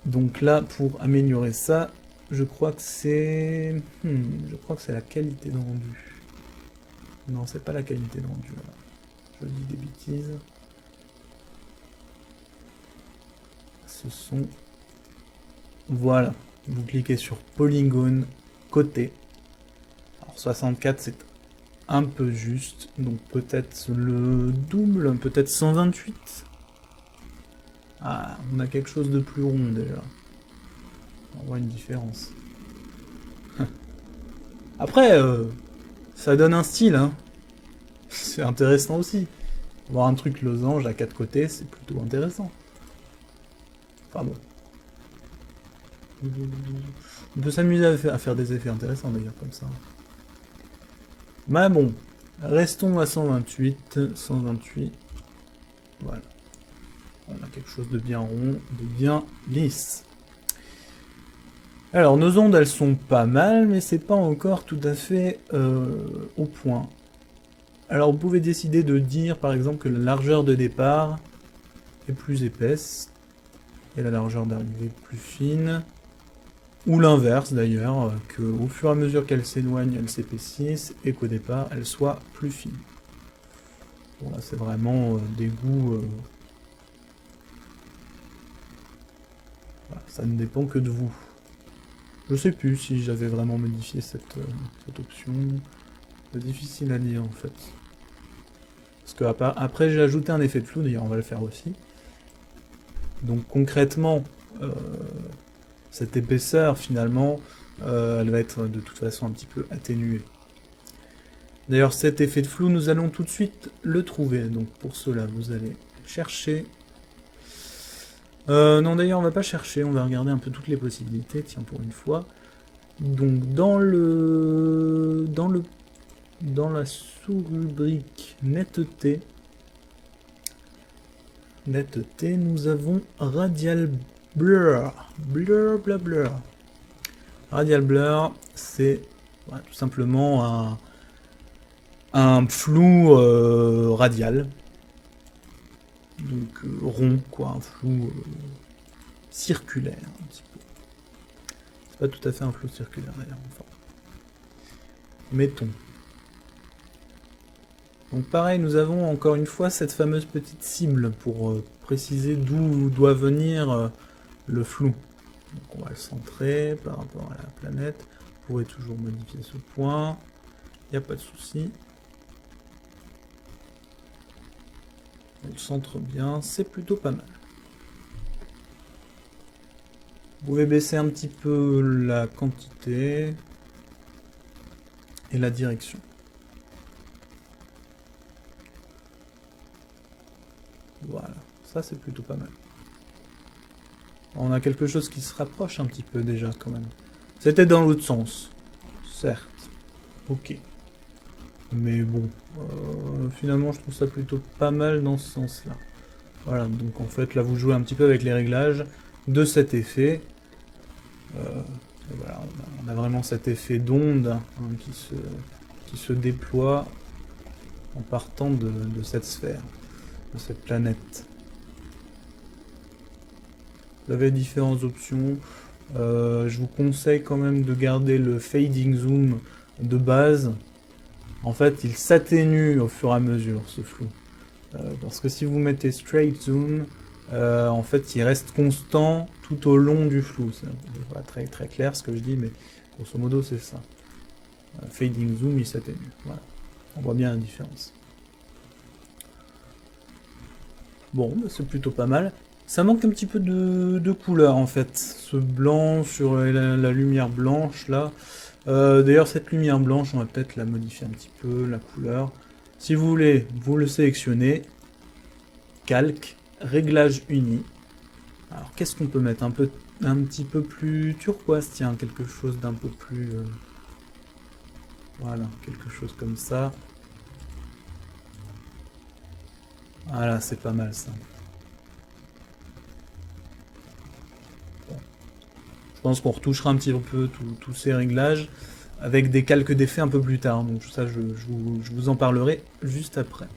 Donc là, pour améliorer ça, je crois que c'est... je crois que c'est la qualité de rendu. Non, c'est pas la qualité de rendu. Voilà. Je dis des bêtises. Ce sont... Voilà. Vous cliquez sur polygone côté. Alors 64, c'est un peu juste. Donc peut-être le double, peut-être 128. Ah, on a quelque chose de plus rond déjà. On voit une différence. Après, ça donne un style, hein. C'est intéressant aussi. Voir un truc losange à 4 côtés, c'est plutôt intéressant. Enfin bon. On peut s'amuser à faire des effets intéressants d'ailleurs comme ça. Mais bon, restons à 128. 128. Voilà. On a quelque chose de bien rond, de bien lisse. Alors nos ondes elles sont pas mal, mais c'est pas encore tout à fait au point. Alors vous pouvez décider de dire par exemple que la largeur de départ est plus épaisse et la largeur d'arrivée plus fine. Ou l'inverse d'ailleurs, qu'au fur et à mesure qu'elle s'éloigne, elle s'épaississe, et qu'au départ, elle soit plus fine. Bon là c'est vraiment des goûts... Voilà, ça ne dépend que de vous. Je sais plus si j'avais vraiment modifié cette option. C'est difficile à dire en fait. Parce que après j'ai ajouté un effet de flou, d'ailleurs on va le faire aussi. Donc concrètement... cette épaisseur, finalement, elle va être de toute façon un petit peu atténuée. D'ailleurs, cet effet de flou, nous allons tout de suite le trouver. Donc pour cela, vous allez chercher... non, d'ailleurs, on va pas chercher, on va regarder un peu toutes les possibilités, tiens, pour une fois. Donc dans la sous-rubrique netteté, nous avons Radial Blur. Blur. Radial Blur, c'est tout simplement un flou radial. Donc rond, quoi, un flou circulaire, un petit peu. C'est pas tout à fait un flou circulaire, d'ailleurs, enfin. Mettons. Donc pareil, nous avons encore une fois cette fameuse petite cible pour préciser d'où doit venir le flou. Donc on va le centrer par rapport à la planète. Vous pourrez toujours modifier ce point. Il n'y a pas de souci. On le centre bien, c'est plutôt pas mal. Vous pouvez baisser un petit peu la quantité et la direction. Voilà, ça c'est plutôt pas mal. On a quelque chose qui se rapproche un petit peu déjà quand même. C'était dans l'autre sens, certes. Ok. Mais bon, finalement je trouve ça plutôt pas mal dans ce sens-là. Voilà, donc en fait là vous jouez un petit peu avec les réglages de cet effet. Voilà, on a vraiment cet effet d'onde hein, qui se déploie en partant de cette sphère, de cette planète. Vous avez différentes options. Je vous conseille quand même de garder le fading zoom de base. En fait, il s'atténue au fur et à mesure, ce flou. Parce que si vous mettez straight zoom, en fait, il reste constant tout au long du flou. C'est pas très, très clair ce que je dis, mais grosso modo, c'est ça. Fading zoom, il s'atténue. Voilà. On voit bien la différence. Bon, bah, c'est plutôt pas mal. Ça manque un petit peu de couleur, en fait. Ce blanc sur la lumière blanche, là. D'ailleurs, cette lumière blanche, on va peut-être la modifier un petit peu, la couleur. Si vous voulez, vous le sélectionnez. Calque, réglage uni. Alors, qu'est-ce qu'on peut mettre un petit peu plus turquoise, tiens, quelque chose d'un peu plus... Voilà, quelque chose comme ça. Voilà, c'est pas mal, ça. Bon. Je pense qu'on retouchera un petit peu tous ces réglages avec des calques d'effets un peu plus tard. Donc ça, je vous en parlerai juste après.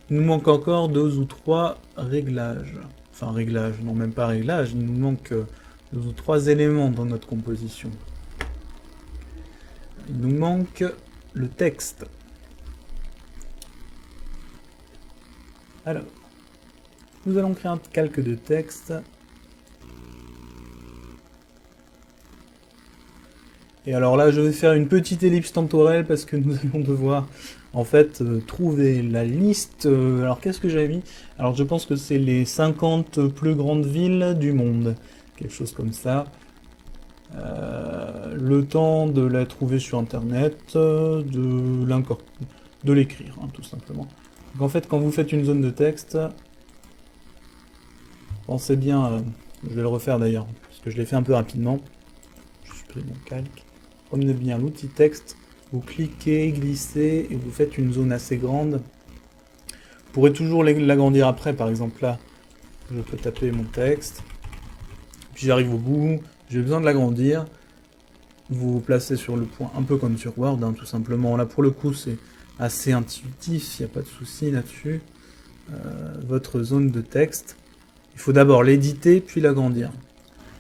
Il nous manque encore 2 ou 3 réglages. Enfin, réglages, non, même pas réglages. Il nous manque 2 ou 3 éléments dans notre composition. Il nous manque le texte. Alors, nous allons créer un calque de texte. Et alors là, je vais faire une petite ellipse temporelle parce que nous allons devoir, en fait, trouver la liste. Alors, qu'est-ce que j'avais mis? Alors, je pense que c'est les 50 plus grandes villes du monde. Quelque chose comme ça. Le temps de la trouver sur Internet, de de l'écrire, hein, tout simplement. Donc en fait, quand vous faites une zone de texte, pensez bien, je vais le refaire d'ailleurs, parce que je l'ai fait un peu rapidement. Je supprime mon calque. Promenez bien l'outil texte, vous cliquez, glissez, et vous faites une zone assez grande. Vous pourrez toujours l'agrandir après, par exemple là, je peux taper mon texte, puis j'arrive au bout, j'ai besoin de l'agrandir. Vous vous placez sur le point, un peu comme sur Word, hein, tout simplement. Là, pour le coup, c'est assez intuitif, il n'y a pas de souci là-dessus. Votre zone de texte, il faut d'abord l'éditer, puis l'agrandir.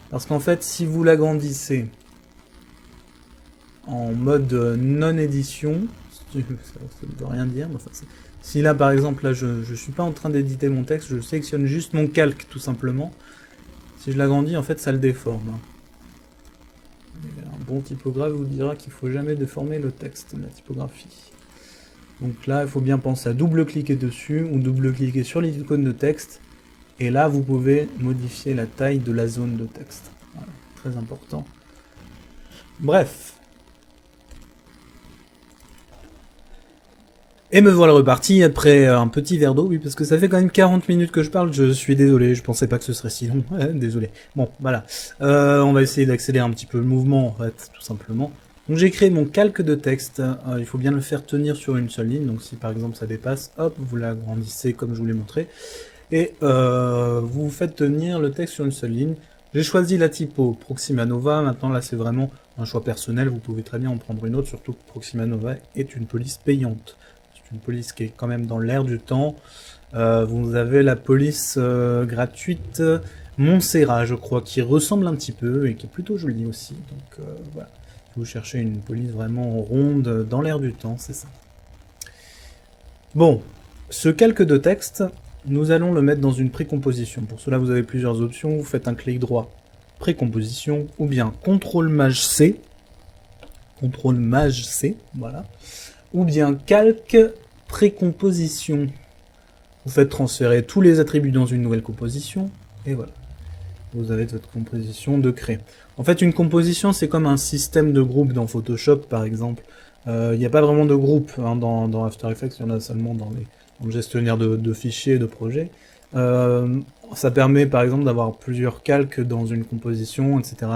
Parce qu'en fait, si vous l'agrandissez en mode non-édition, ça ne veut rien dire, mais enfin, si là, par exemple, là, je ne suis pas en train d'éditer mon texte, je sélectionne juste mon calque, tout simplement. Si je l'agrandis, en fait, ça le déforme. Et un bon typographe vous dira qu'il ne faut jamais déformer le texte, la typographie. Donc là, il faut bien penser à double-cliquer dessus, ou double-cliquer sur l'icône de texte, et là, vous pouvez modifier la taille de la zone de texte. Voilà, très important. Bref. Et me voilà reparti après un petit verre d'eau, oui, parce que ça fait quand même 40 minutes que je parle, je suis désolé, je pensais pas que ce serait si long, désolé. Bon, voilà. On va essayer d'accélérer un petit peu le mouvement, en fait, tout simplement. Donc j'ai créé mon calque de texte, il faut bien le faire tenir sur une seule ligne, donc si par exemple ça dépasse, hop, vous l'agrandissez comme je vous l'ai montré, et vous faites tenir le texte sur une seule ligne. J'ai choisi la typo Proxima Nova, maintenant là c'est vraiment un choix personnel, vous pouvez très bien en prendre une autre, surtout que Proxima Nova est une police payante. Une police qui est quand même dans l'air du temps. Vous avez la police gratuite Montserrat, je crois, qui ressemble un petit peu et qui est plutôt jolie aussi. Donc voilà, si vous cherchez une police vraiment ronde dans l'air du temps, c'est ça. Bon, ce calque de texte, nous allons le mettre dans une précomposition. Pour cela, vous avez plusieurs options. Vous faites un clic droit, précomposition, ou bien CTRL-MAJ-C, CTRL-MAJ-C, voilà. Ou bien calque précomposition. Vous faites transférer tous les attributs dans une nouvelle composition, et voilà. Vous avez votre composition de créer. En fait, une composition, c'est comme un système de groupe dans Photoshop, par exemple. Il n'y a pas vraiment de groupe hein, dans After Effects, il y en a seulement dans le gestionnaire de fichiers et de projets. Ça permet, par exemple, d'avoir plusieurs calques dans une composition, etc.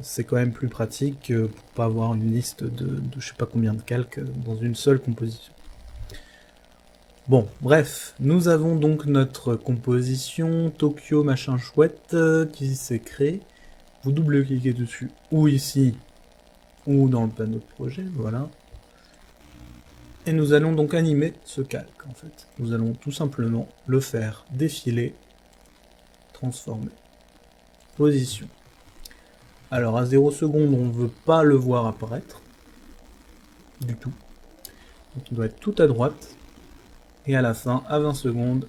C'est quand même plus pratique pour pas avoir une liste de je sais pas combien de calques dans une seule composition. Bon, bref, nous avons donc notre composition Tokyo machin chouette qui s'est créée. Vous double-cliquez dessus, ou ici, ou dans le panneau de projet, voilà. Et nous allons donc animer ce calque, en fait. Nous allons tout simplement le faire défiler, transformer, position. Alors à 0 secondes, on ne veut pas le voir apparaître. Du tout. Donc il doit être tout à droite. Et à la fin, à 20 secondes,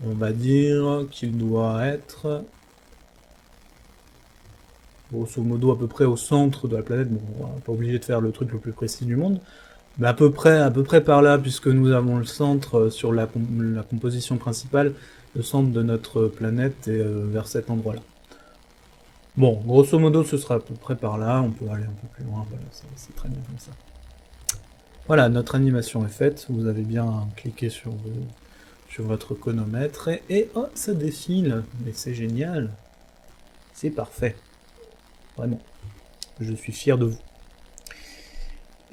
on va dire qu'il doit être grosso modo à peu près au centre de la planète. Bon, on n'est pas obligé de faire le truc le plus précis du monde. Mais à peu près par là, puisque nous avons le centre sur la composition principale. Le centre de notre planète est vers cet endroit-là. Bon, grosso modo, ce sera à peu près par là. On peut aller un peu plus loin. Voilà, c'est très bien comme ça. Voilà, notre animation est faite. Vous avez bien cliqué sur votre chronomètre. Et oh, ça défile. Mais c'est génial. C'est parfait. Vraiment. Je suis fier de vous.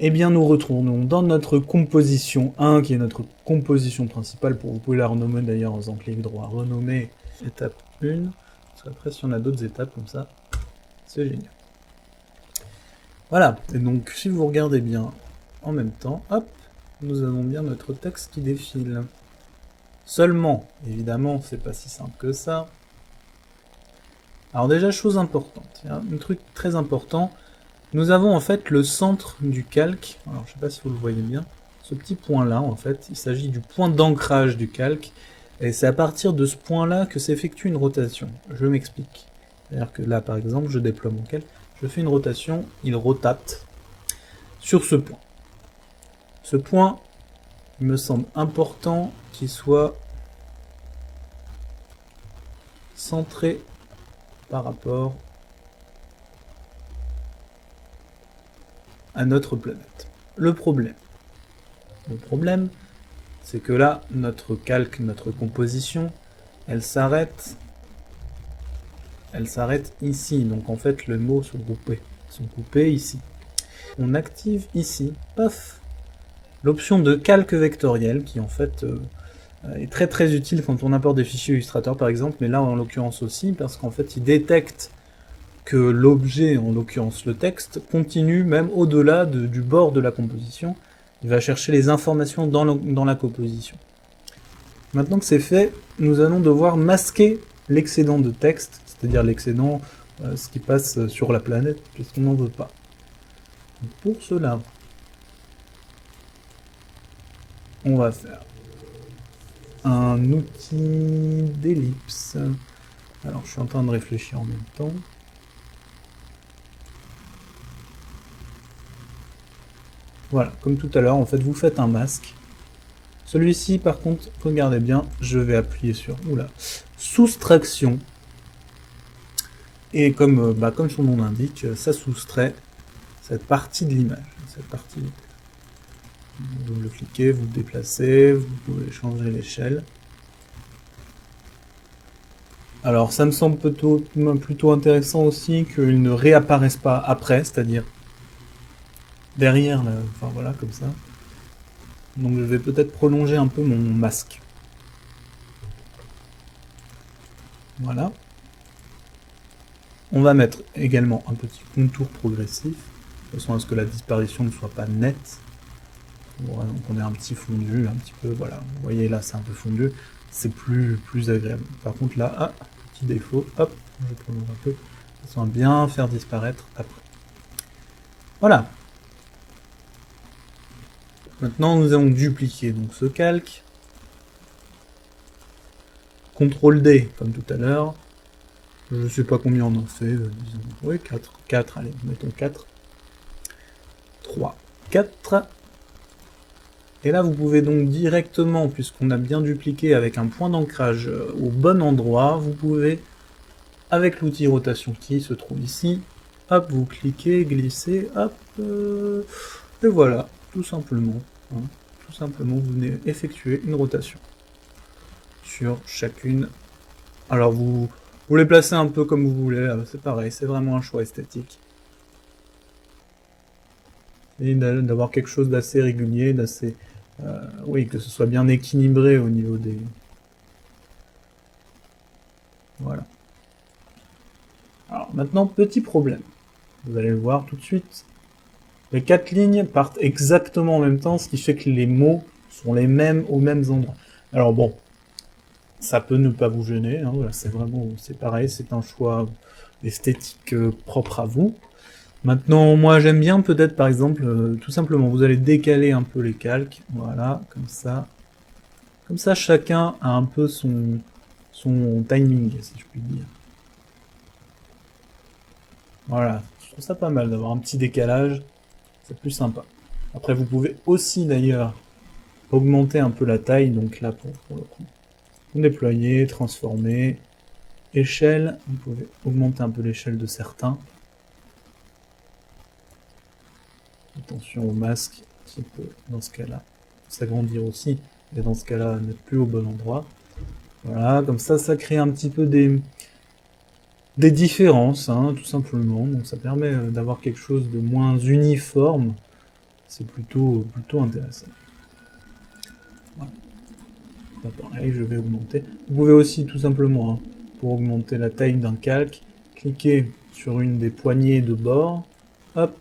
Eh bien, nous retournons dans notre composition 1, qui est notre composition principale. Vous pouvez la renommer d'ailleurs en faisant clic droit. Renommer étape 1. Parce qu'après, si on a d'autres étapes comme ça, c'est génial. Voilà. Et donc, si vous regardez bien en même temps, hop, nous avons bien notre texte qui défile. Seulement, évidemment, c'est pas si simple que ça. Alors déjà, chose importante. Il y a un truc très important. Nous avons en fait le centre du calque, alors je ne sais pas si vous le voyez bien, ce petit point là en fait, il s'agit du point d'ancrage du calque, et c'est à partir de ce point là que s'effectue une rotation. Je m'explique. C'est-à-dire que là par exemple, je déploie mon calque, je fais une rotation, il rotate sur ce point. Ce point, il me semble important qu'il soit centré par rapport à notre planète. Le problème, c'est que là, notre calque, notre composition, elle s'arrête ici. Donc en fait, les mots sont coupés ici. On active ici, paf, l'option de calque vectoriel qui en fait est très très utile quand on importe des fichiers Illustrator par exemple, mais là en l'occurrence aussi, parce qu'en fait il détecte que l'objet, en l'occurrence le texte, continue même au-delà du bord de la composition. Il va chercher les informations dans la composition. Maintenant que c'est fait, nous allons devoir masquer l'excédent de texte, c'est-à-dire l'excédent, ce qui passe sur la planète, puisqu'on n'en veut pas. Donc pour cela, on va faire un outil d'ellipse. Alors je suis en train de réfléchir en même temps. Voilà, comme tout à l'heure, en fait, vous faites un masque. Celui-ci, par contre, regardez bien, je vais appuyer sur soustraction. Et comme son nom l'indique, ça soustrait cette partie de l'image. Vous le cliquez, vous le déplacez, vous pouvez changer l'échelle. Alors, ça me semble plutôt intéressant aussi qu'il ne réapparaisse pas après, c'est-à-dire derrière, là, enfin voilà, comme ça. Donc je vais peut-être prolonger un peu mon masque. Voilà. On va mettre également un petit contour progressif, de façon à ce que la disparition ne soit pas nette. Voilà, donc on a un petit fondu, un petit peu, voilà. Vous voyez là, c'est un peu fondu, c'est plus agréable. Par contre là, petit défaut, hop, je prolonge un peu, de façon à bien faire disparaître après. Voilà. Maintenant, nous allons dupliquer donc ce calque. CTRL D, comme tout à l'heure. Je ne sais pas combien on en fait, disons. Oui, 4. 4, allez, mettons 4. 3, 4. Et là, vous pouvez donc directement, puisqu'on a bien dupliqué avec un point d'ancrage au bon endroit, vous pouvez, avec l'outil rotation qui se trouve ici, hop, vous cliquez, glissez, hop, et voilà, tout simplement. Hein, tout simplement, vous venez effectuer une rotation sur chacune. Alors, vous les placez un peu comme vous voulez, c'est pareil, c'est vraiment un choix esthétique. Et d'avoir quelque chose d'assez régulier, d'assez... oui, que ce soit bien équilibré au niveau des... Voilà. Alors maintenant, petit problème. Vous allez le voir tout de suite. Les 4 lignes partent exactement en même temps, ce qui fait que les mots sont les mêmes aux mêmes endroits. Alors bon, ça peut ne pas vous gêner, hein, voilà, c'est pareil, c'est un choix esthétique propre à vous. Maintenant, moi j'aime bien peut-être par exemple, tout simplement, vous allez décaler un peu les calques, voilà, comme ça. Comme ça, chacun a un peu son timing, si je puis dire. Voilà, je trouve ça pas mal d'avoir un petit décalage, c'est plus sympa. Après, vous pouvez aussi d'ailleurs augmenter un peu la taille, donc là pour le coup. Déployer, transformer, échelle, vous pouvez augmenter un peu l'échelle de certains. Attention au masque, qui peut, dans ce cas-là, s'agrandir aussi, et dans ce cas-là, n'être plus au bon endroit. Voilà, comme ça, ça crée un petit peu des différences, hein, tout simplement. Donc ça permet d'avoir quelque chose de moins uniforme. C'est plutôt intéressant. Voilà. Là, pareil, je vais augmenter. Vous pouvez aussi, tout simplement, hein, pour augmenter la taille d'un calque, cliquer sur une des poignées de bord, hop.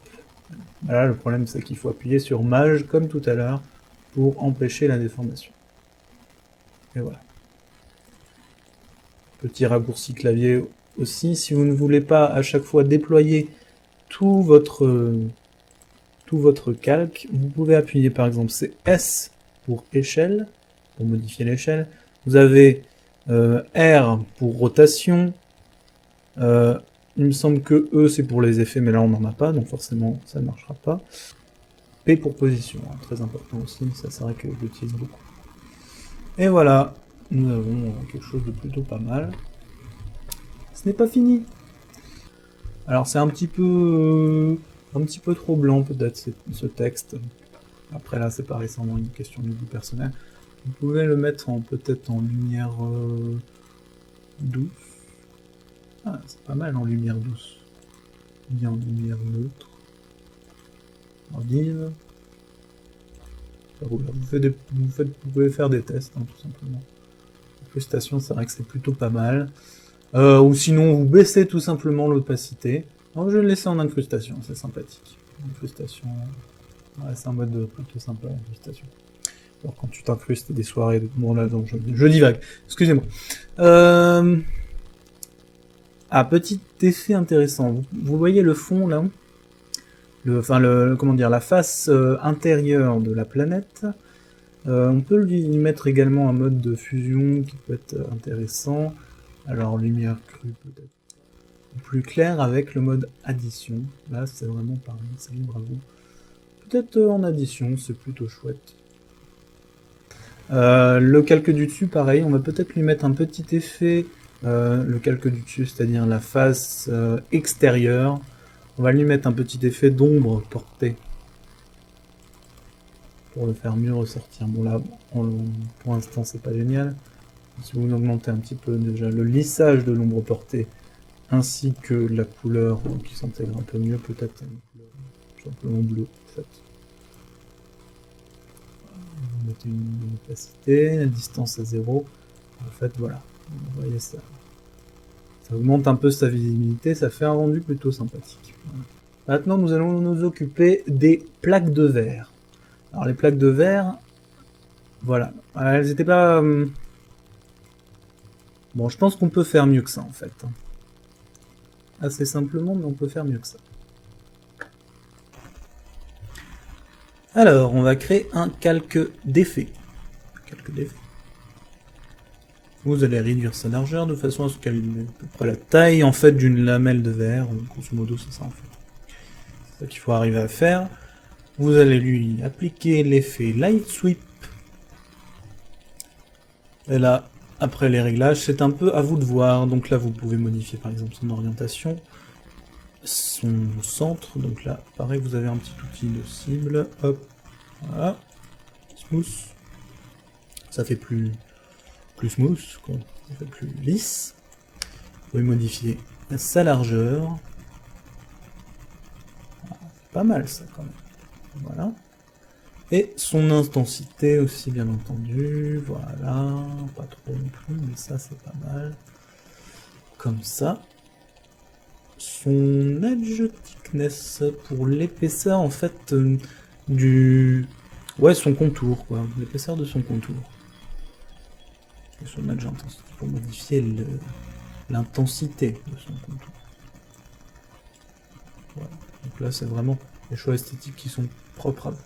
Voilà, le problème c'est qu'il faut appuyer sur Maj, comme tout à l'heure, pour empêcher la déformation. Et voilà. Petit raccourci clavier aussi, si vous ne voulez pas à chaque fois déployer tout votre calque, vous pouvez appuyer par exemple, c'est S pour échelle, pour modifier l'échelle. Vous avez R pour rotation, il me semble que E c'est pour les effets, mais là on n'en a pas, donc forcément ça ne marchera pas. P pour position, hein, très important aussi, ça c'est vrai que je l'utilise beaucoup. Et voilà, nous avons quelque chose de plutôt pas mal. Ce n'est pas fini. Alors c'est un petit peu Un petit peu trop blanc peut-être ce texte. Après là c'est pareil, c'est vraiment une question de goût personnel. Vous pouvez le mettre peut-être en lumière douce. Ah, c'est pas mal en lumière douce. Bien en lumière neutre. En vive. Vous pouvez faire des tests, hein, tout simplement. L'incrustation, c'est vrai que c'est plutôt pas mal. Ou sinon, vous baissez tout simplement l'opacité. Alors, je vais le laisser en incrustation, c'est sympathique. Incrustation, ouais, c'est un mode plutôt sympa, incrustation. Alors, quand tu t'incrustes des soirées, bon là, donc je divague. Excusez-moi. Ah, petit effet intéressant. Vous voyez le fond là, comment dire, la face intérieure de la planète. On peut lui mettre également un mode de fusion qui peut être intéressant. Alors lumière crue peut-être plus clair avec le mode addition. Là c'est vraiment pareil, c'est libre à vous. Peut-être en addition, c'est plutôt chouette. Le calque du dessus, pareil, on va peut-être lui mettre un petit effet, le calque du dessus, c'est-à-dire la face extérieure. On va lui mettre un petit effet d'ombre portée. Pour le faire mieux ressortir. Bon là, pour l'instant c'est pas génial. Si vous augmentez un petit peu déjà le lissage de l'ombre portée, ainsi que la couleur qui s'intègre un peu mieux, peut-être une couleur simplement bleue en fait. Vous mettez une opacité, la distance à 0. En fait voilà, vous voyez ça. Ça augmente un peu sa visibilité, ça fait un rendu plutôt sympathique. Voilà. Maintenant nous allons nous occuper des plaques de verre. Alors les plaques de verre, voilà, elles n'étaient pas... Bon, je pense qu'on peut faire mieux que ça en fait. Assez simplement, mais on peut faire mieux que ça. Alors, on va créer un calque d'effet. Vous allez réduire sa largeur de façon à ce qu'elle ait à peu près la taille en fait d'une lamelle de verre. Grosso modo, c'est ça en fait. C'est ça qu'il faut arriver à faire. Vous allez lui appliquer l'effet Light Sweep. Et là, après les réglages, c'est un peu à vous de voir. Donc là, vous pouvez modifier par exemple son orientation, son centre. Donc là, pareil, vous avez un petit outil de cible. Hop, voilà. Smooth. Ça fait plus smooth, quoi. Ça fait plus lisse. Vous pouvez modifier sa largeur. C'est pas mal ça quand même. Voilà. Et son intensité aussi, bien entendu. Voilà. Pas trop non plus, mais ça c'est pas mal. Comme ça. Son edge thickness pour l'épaisseur en fait ouais, son contour quoi. L'épaisseur de son contour. Et son edge intensité pour modifier l'intensité de son contour. Voilà. Donc là c'est vraiment les choix esthétiques qui sont propres à vous.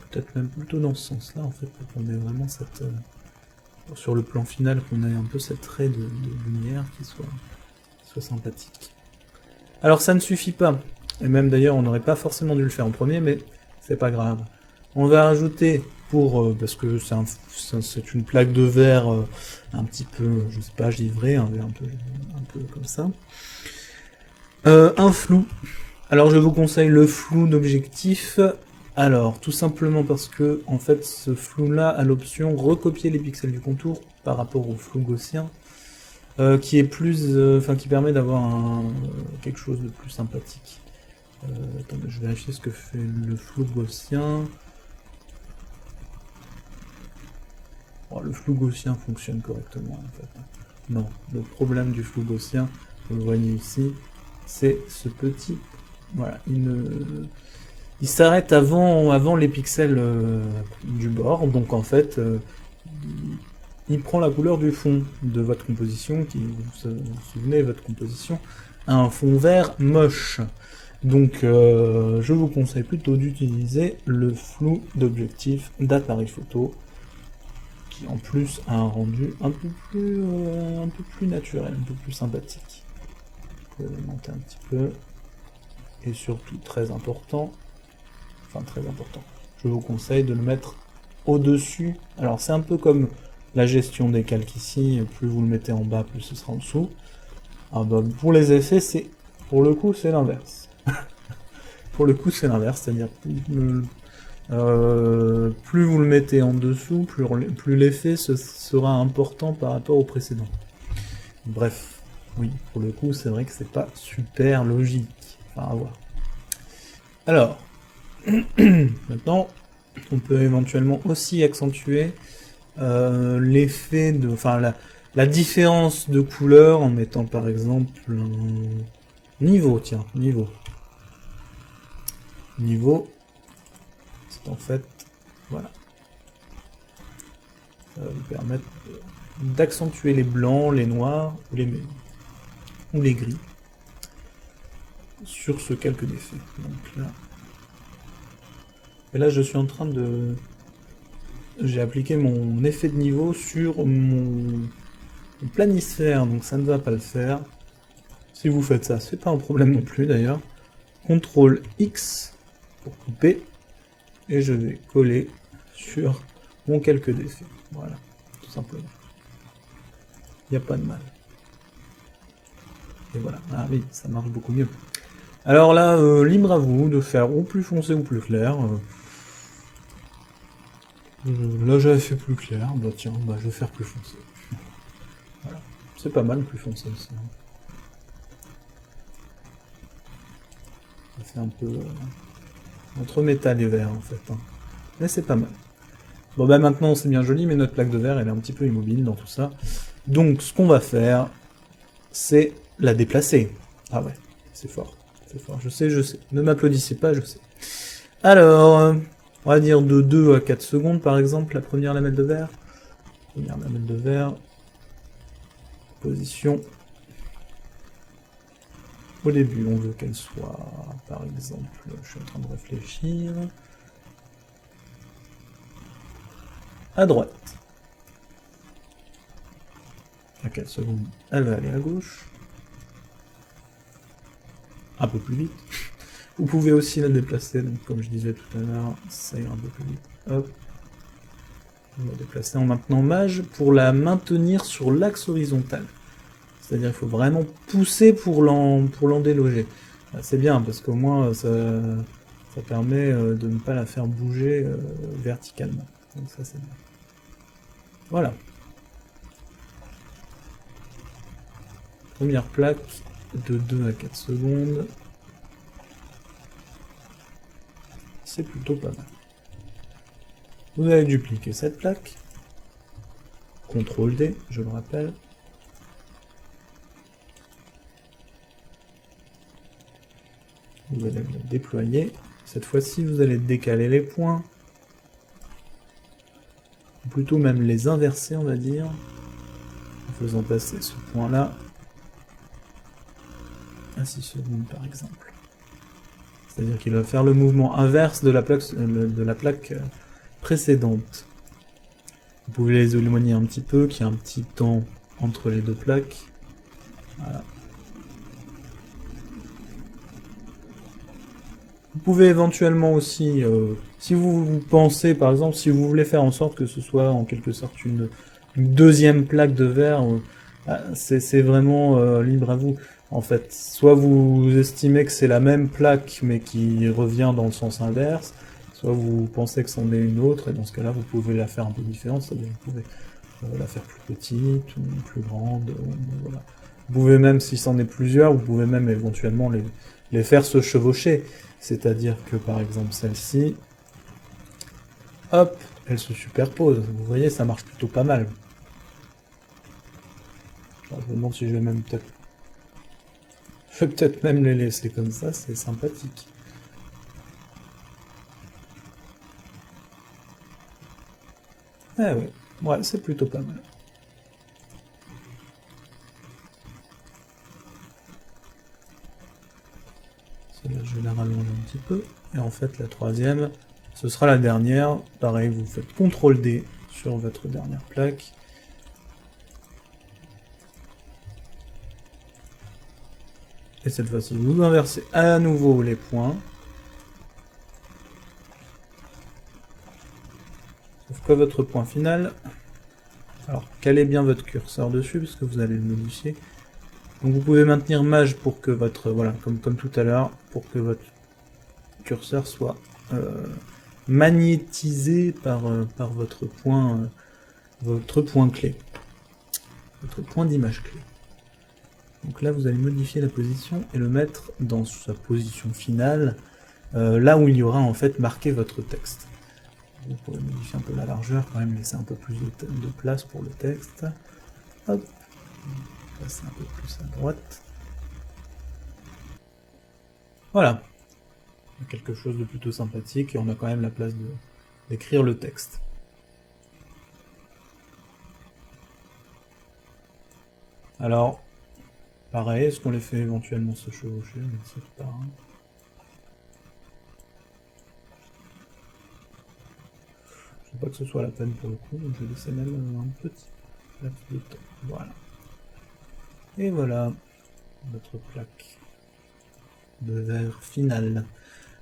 Peut-être même plutôt dans ce sens-là, en fait, pour qu'on ait vraiment cette... sur le plan final, qu'on ait un peu cette raie de lumière qui soit sympathique. Alors ça ne suffit pas, et même d'ailleurs on n'aurait pas forcément dû le faire en premier, mais c'est pas grave. On va rajouter, parce que c'est une plaque de verre un petit peu, je sais pas, givrée, un verre un peu comme ça. Un flou. Alors je vous conseille le flou d'objectif. Alors, tout simplement parce que, en fait, ce flou-là a l'option recopier les pixels du contour par rapport au flou gaussien, qui est plus, qui permet d'avoir quelque chose de plus sympathique. Attendez, je vais vérifier ce que fait le flou gaussien. Oh, le flou gaussien fonctionne correctement, en fait. Non, le problème du flou gaussien, vous le voyez ici, c'est ce petit... Voilà, il s'arrête avant les pixels du bord, donc en fait, il prend la couleur du fond de votre composition, vous vous souvenez, votre composition a un fond vert moche. Donc je vous conseille plutôt d'utiliser le flou d'objectif d'appareil photo, qui en plus a un rendu un peu plus naturel, un peu plus sympathique. Vous pouvez augmenter un petit peu, et surtout très important, je vous conseille de le mettre au-dessus. Alors c'est un peu comme la gestion des calques ici, plus vous le mettez en bas, plus ce sera en dessous. Ah bah, pour les effets, pour le coup, c'est l'inverse. pour le coup c'est l'inverse, c'est-à-dire plus vous le mettez en dessous, plus l'effet sera important par rapport au précédent. Bref, oui, pour le coup c'est vrai que c'est pas super logique, enfin à voir. Alors, maintenant, on peut éventuellement aussi accentuer l'effet de, enfin la différence de couleur en mettant par exemple un niveau, tiens, niveau, c'est en fait, voilà, ça va vous permettre d'accentuer les blancs, les noirs ou les gris sur ce calque d'effet. Donc là, et là je suis en train de, j'ai appliqué mon effet de niveau sur mon planisphère, donc ça ne va pas le faire. Si vous faites ça, c'est pas un problème non plus d'ailleurs. CTRL X pour couper, et je vais coller sur mon calque d'effet. Voilà, tout simplement. Il n'y a pas de mal. Et voilà, ah oui, ça marche beaucoup mieux. Alors là, libre à vous de faire ou plus foncé ou plus clair. Là j'avais fait plus clair, bah tiens, bah, je vais faire plus foncé. Voilà, c'est pas mal plus foncé aussi. Ça fait un peu entre métal et verre en fait. Hein. Mais c'est pas mal. Bon bah maintenant c'est bien joli, mais notre plaque de verre elle est un petit peu immobile dans tout ça. Donc ce qu'on va faire, c'est la déplacer. Ah ouais, c'est fort, c'est fort, je sais. Ne m'applaudissez pas, je sais. Alors, on va dire de 2 à 4 secondes par exemple, la première lamelle de verre. Première lamelle de verre. Position. Au début, on veut qu'elle soit, par exemple, je suis en train de réfléchir, à droite. À 4 secondes, elle va aller à gauche. Un peu plus vite. Vous pouvez aussi la déplacer, donc comme je disais tout à l'heure, ça ira un peu plus vite. Hop. On va déplacer en maintenant mage pour la maintenir sur l'axe horizontal. C'est-à-dire qu'il faut vraiment pousser pour l'en déloger. C'est bien, parce qu'au moins ça permet de ne pas la faire bouger verticalement. Donc ça c'est bien. Voilà. Première plaque de 2 à 4 secondes. C'est plutôt pas mal. Vous allez dupliquer cette plaque. CTRL D, je le rappelle. Vous allez le déployer. Cette fois-ci, vous allez décaler les points. Ou plutôt même les inverser, on va dire. En faisant passer ce point-là à 6 secondes, par exemple. C'est-à-dire qu'il va faire le mouvement inverse de la plaque précédente. Vous pouvez les éloigner un petit peu, qu'il y ait un petit temps entre les deux plaques. Voilà. Vous pouvez éventuellement aussi, si vous pensez, par exemple, si vous voulez faire en sorte que ce soit en quelque sorte une deuxième plaque de verre, c'est vraiment libre à vous. En fait, soit vous estimez que c'est la même plaque, mais qui revient dans le sens inverse, soit vous pensez que c'en est une autre, et dans ce cas-là, vous pouvez la faire un peu différente, c'est-à-dire vous pouvez la faire plus petite, ou plus grande, voilà. Vous pouvez même, si c'en est plusieurs, vous pouvez même éventuellement les faire se chevaucher. C'est-à-dire que, par exemple, celle-ci, hop, elle se superpose. Vous voyez, ça marche plutôt pas mal. Alors, je me demande si je vais même peut-être... Je vais peut-être même les laisser comme ça, c'est sympathique. Ah oui, ouais, c'est plutôt pas mal. Celle-là, je vais la rallonger un petit peu. Et en fait, la troisième, ce sera la dernière. Pareil, vous faites CTRL D sur votre dernière plaque. Et cette fois-ci, vous inversez à nouveau les points. Sauf que votre point final... Alors, calez bien votre curseur dessus, parce que vous allez le modifier. Donc vous pouvez maintenir mage pour que votre... Voilà, comme tout à l'heure, pour que votre curseur soit magnétisé par votre point clé, votre point d'image clé. Donc là, vous allez modifier la position et le mettre dans sa position finale, là où il y aura en fait marqué votre texte. Vous pouvez modifier un peu la largeur, quand même laisser un peu plus de place pour le texte. Hop, passer un peu plus à droite. Voilà, quelque chose de plutôt sympathique et on a quand même la place d'écrire le texte. Alors, pareil, est-ce qu'on les fait éventuellement se chevaucher? Je ne sais pas. Je ne sais pas que ce soit la peine pour le coup, donc je vais laisser même un petit laps de temps. Voilà. Et voilà, notre plaque de verre finale.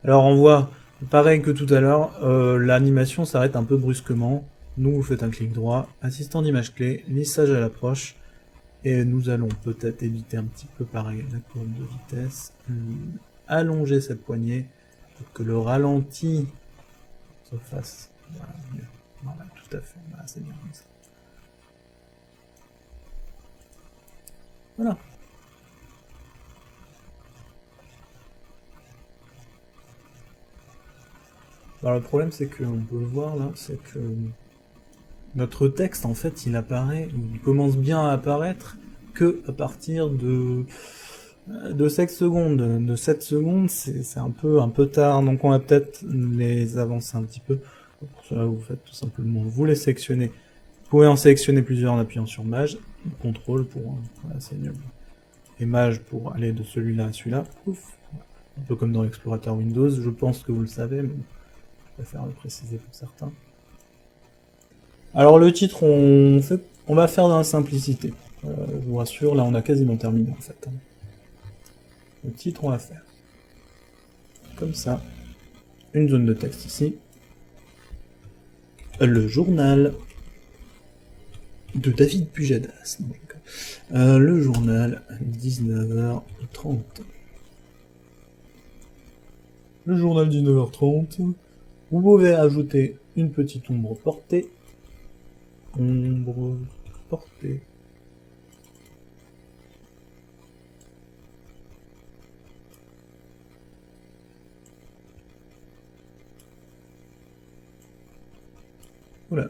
Alors on voit, pareil que tout à l'heure, l'animation s'arrête un peu brusquement. Nous, vous faites un clic droit, assistant d'image clé, lissage à l'approche, et nous allons peut-être éviter un petit peu pareil la courbe de vitesse, allonger cette poignée pour que le ralenti se fasse. Voilà, mieux. Voilà, tout à fait. Voilà, c'est bien comme ça. Voilà. Alors le problème c'est qu'on peut le voir là, c'est que notre texte en fait il apparaît, il commence bien à apparaître que à partir de 7 secondes. De 7 secondes c'est un peu tard, donc on va peut-être les avancer un petit peu. Pour cela vous faites tout simplement, vous les sélectionnez. Vous pouvez en sélectionner plusieurs en appuyant sur Maj, contrôle pour, voilà c'est mieux. Et Maj pour aller de celui-là à celui-là, pouf. Un peu comme dans l'explorateur Windows, je pense que vous le savez, mais je préfère le préciser pour certains. Alors le titre, on va faire dans la simplicité. Je vous rassure, là on a quasiment terminé en fait. Le titre, on va faire comme ça. Une zone de texte ici. Le journal de David Pujadas. Le journal 19h30. Le journal 19h30. Vous pouvez ajouter une petite ombre portée. Ombre portée. Voilà.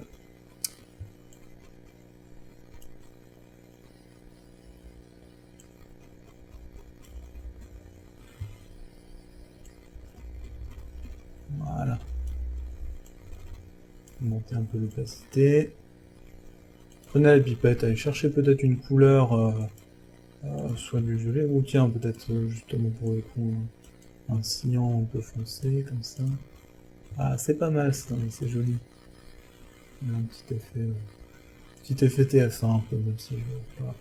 Voilà. Monter un peu l'opacité. Prenez la pipette, allez chercher peut-être une couleur, soit du violet, ou tiens, peut-être justement pour le coup, un cyan un peu foncé, comme ça. Ah, c'est pas mal ça, c'est joli. Il y a un petit effet TF1 un peu, même si voilà.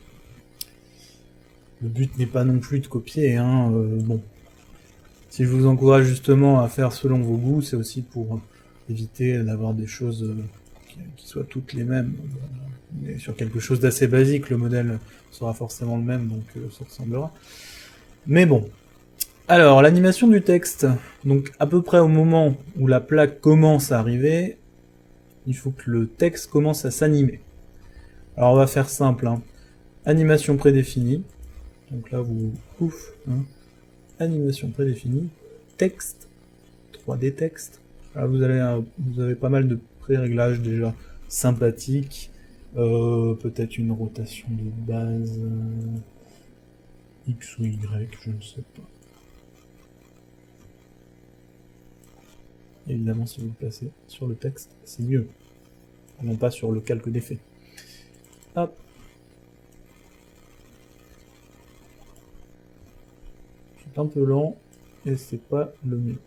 Le but n'est pas non plus de copier, hein, bon. Si je vous encourage justement à faire selon vos goûts, c'est aussi pour éviter d'avoir des choses qui soient toutes les mêmes. Mais sur quelque chose d'assez basique, le modèle sera forcément le même, donc ça ressemblera. Mais bon. Alors, l'animation du texte. Donc, à peu près au moment où la plaque commence à arriver, il faut que le texte commence à s'animer. Alors, on va faire simple. Hein. Animation prédéfinie. Donc là, vous... Ouf, hein. Animation prédéfinie. Texte. 3D texte. Alors, vous avez pas mal de pré-réglages déjà sympathiques. Peut-être une rotation de base X ou Y, je ne sais pas. Évidemment, si vous le placez sur le texte, c'est mieux. Non pas sur le calque d'effet. Hop. C'est un peu lent et c'est pas le mieux.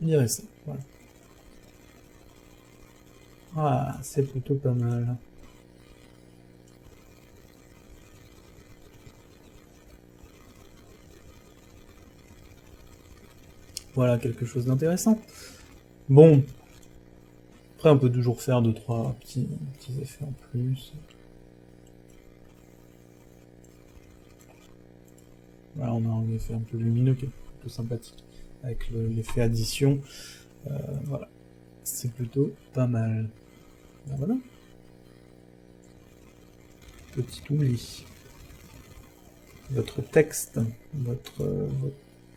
Je dirais ça, voilà. Ah, c'est plutôt pas mal. Voilà, quelque chose d'intéressant. Bon. Après, on peut toujours faire 2-3 petits effets en plus. Voilà, on a un effet un peu lumineux qui est plutôt sympathique. avec l'effet addition. Voilà, c'est plutôt pas mal. Ben voilà. Petit oubli. Votre texte,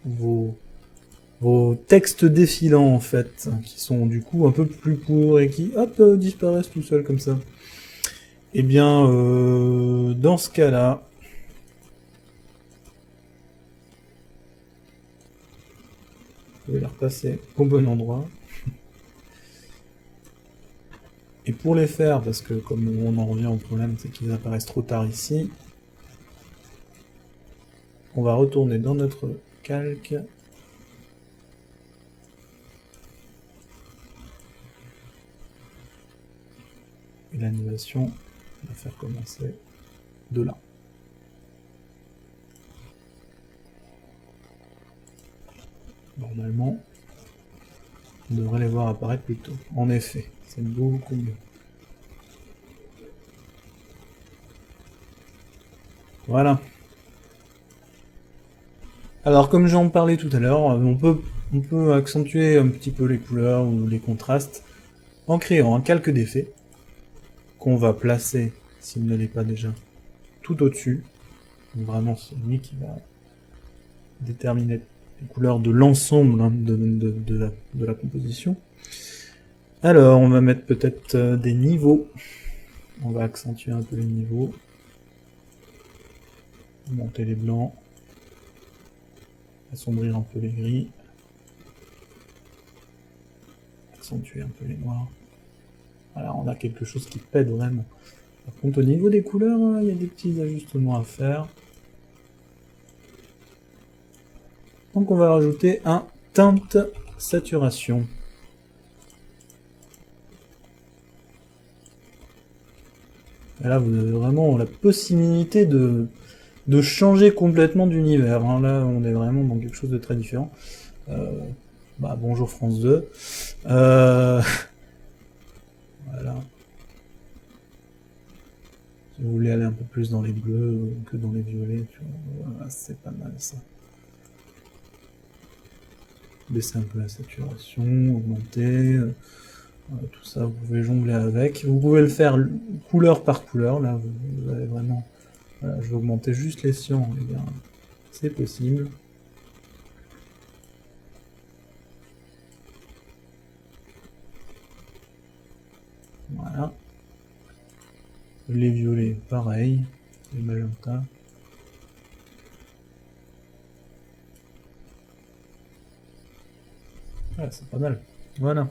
vos textes défilants en fait, qui sont du coup un peu plus courts et qui hop disparaissent tout seuls comme ça. Eh bien, dans ce cas-là, je vais les repasser au bon endroit. Et pour les faire, parce que comme on en revient au problème, c'est qu'ils apparaissent trop tard ici, on va retourner dans notre calque. Et l'animation va faire commencer de là. Normalement, on devrait les voir apparaître plus tôt. En effet, c'est beaucoup mieux. Voilà. Alors, comme j'en parlais tout à l'heure, on peut accentuer un petit peu les couleurs ou les contrastes en créant un calque d'effet qu'on va placer, s'il ne l'est pas déjà, tout au-dessus. Vraiment, c'est lui qui va déterminer les couleurs de l'ensemble hein, de la composition. Alors, on va mettre peut-être des niveaux. On va accentuer un peu les niveaux. Monter les blancs. Assombrir un peu les gris. Accentuer un peu les noirs. Voilà, on a quelque chose qui pète vraiment. Par contre, au niveau des couleurs, il y a des petits ajustements à faire. Donc on va rajouter un teinte saturation. Et là, vous avez vraiment la possibilité de changer complètement d'univers. Hein. Là, on est vraiment dans quelque chose de très différent. Bonjour France 2. Voilà. Si vous voulez aller un peu plus dans les bleus que dans les violets, voilà, c'est pas mal ça. Baisser un peu la saturation, augmenter, tout ça, vous pouvez jongler avec. Vous pouvez le faire couleur par couleur, là, vous avez vraiment... Voilà, je vais augmenter juste les cyan, les gars. C'est possible. Voilà. Les violets, pareil. Les magentas. Ouais, c'est pas mal. Voilà.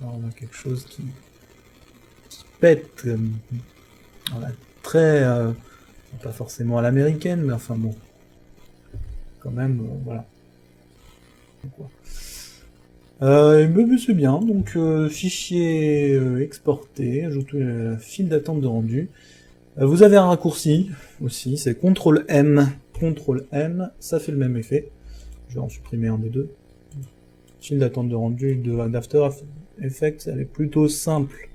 Alors, on a quelque chose qui pète. Voilà, très... pas forcément à l'américaine, mais enfin bon. Quand même, voilà. C'est bien, donc fichier exporté, ajouter la file d'attente de rendu. Vous avez un raccourci aussi, c'est CTRL-M. CTRL-M, ça fait le même effet. Je vais en supprimer un des deux. File d'attente de rendu d'After Effects, elle est plutôt simple.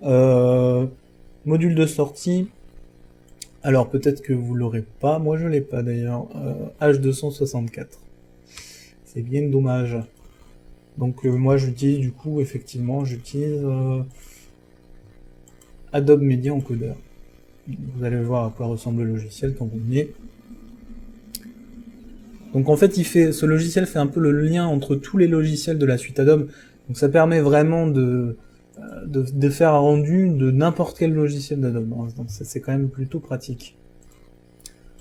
Module de sortie. Alors peut-être que vous l'aurez pas, moi je l'ai pas d'ailleurs. H264. C'est bien dommage. Donc moi j'utilise du coup effectivement j'utilise Adobe Media Encoder. Vous allez voir à quoi ressemble le logiciel quand vous y êtes. Donc en fait ce logiciel fait un peu le lien entre tous les logiciels de la suite Adobe. Donc ça permet vraiment de faire un rendu de n'importe quel logiciel d'Adobe. Donc c'est quand même plutôt pratique.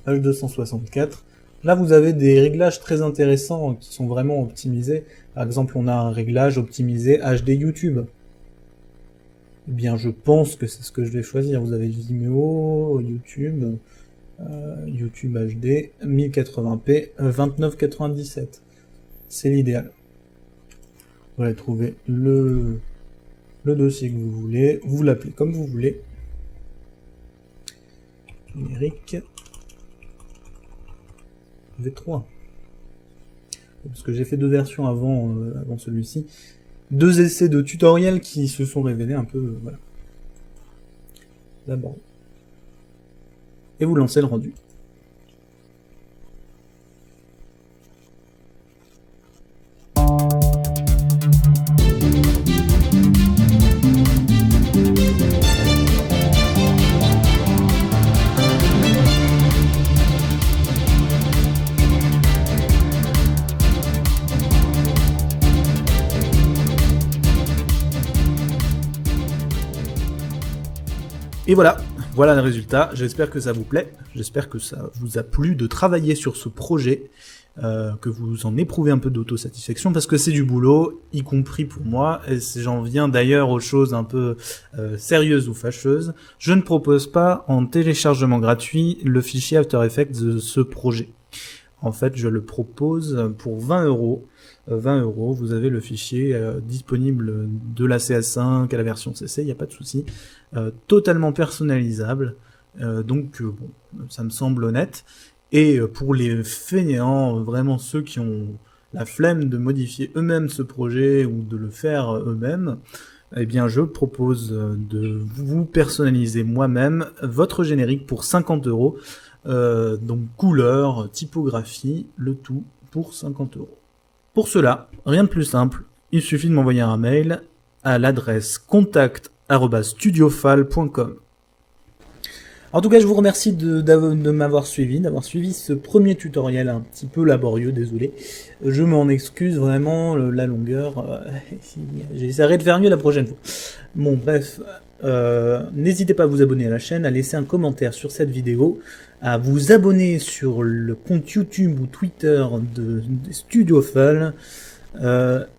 H264. Là, vous avez des réglages très intéressants qui sont vraiment optimisés. Par exemple, on a un réglage optimisé HD YouTube. Eh bien, je pense que c'est ce que je vais choisir. Vous avez Vimeo, YouTube, YouTube HD, 1080p, 2997. C'est l'idéal. Vous allez trouver le dossier que vous voulez. Vous l'appelez comme vous voulez. Numérique. V3. Parce que j'ai fait deux versions avant celui-ci. Deux essais de tutoriel qui se sont révélés un peu... voilà. D'abord, et vous lancez le rendu. Et voilà le résultat. J'espère que ça vous plaît. J'espère que ça vous a plu de travailler sur ce projet, que vous en éprouvez un peu d'autosatisfaction, parce que c'est du boulot, y compris pour moi. Et j'en viens d'ailleurs aux choses un peu sérieuses ou fâcheuses. Je ne propose pas en téléchargement gratuit le fichier After Effects de ce projet. En fait, je le propose pour 20 €. 20 €, vous avez le fichier disponible de la CS5 à la version CC, il n'y a pas de souci, totalement personnalisable, donc bon, ça me semble honnête. Et pour les fainéants, vraiment ceux qui ont la flemme de modifier eux-mêmes ce projet ou de le faire eux-mêmes, eh bien je propose de vous personnaliser moi-même votre générique pour 50 €, donc couleur, typographie, le tout pour 50 €. Pour cela, rien de plus simple, il suffit de m'envoyer un mail à l'adresse contact@studiofal.com. En tout cas, je vous remercie de m'avoir suivi, d'avoir suivi ce premier tutoriel un petit peu laborieux, désolé. Je m'en excuse vraiment, la longueur, j'essaierai de faire mieux la prochaine fois. Bon, bref, n'hésitez pas à vous abonner à la chaîne, à laisser un commentaire sur cette vidéo, à vous abonner sur le compte YouTube ou Twitter de Studiofal,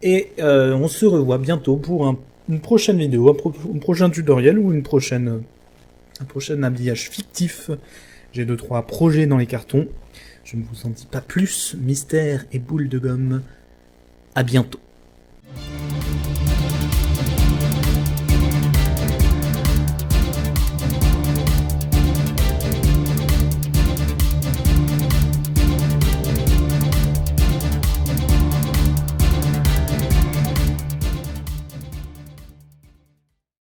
et on se revoit bientôt pour une prochaine vidéo, un prochain tutoriel ou un prochain habillage fictif. J'ai 2-3 projets dans les cartons. Je ne vous en dis pas plus. Mystère et boule de gomme. À bientôt.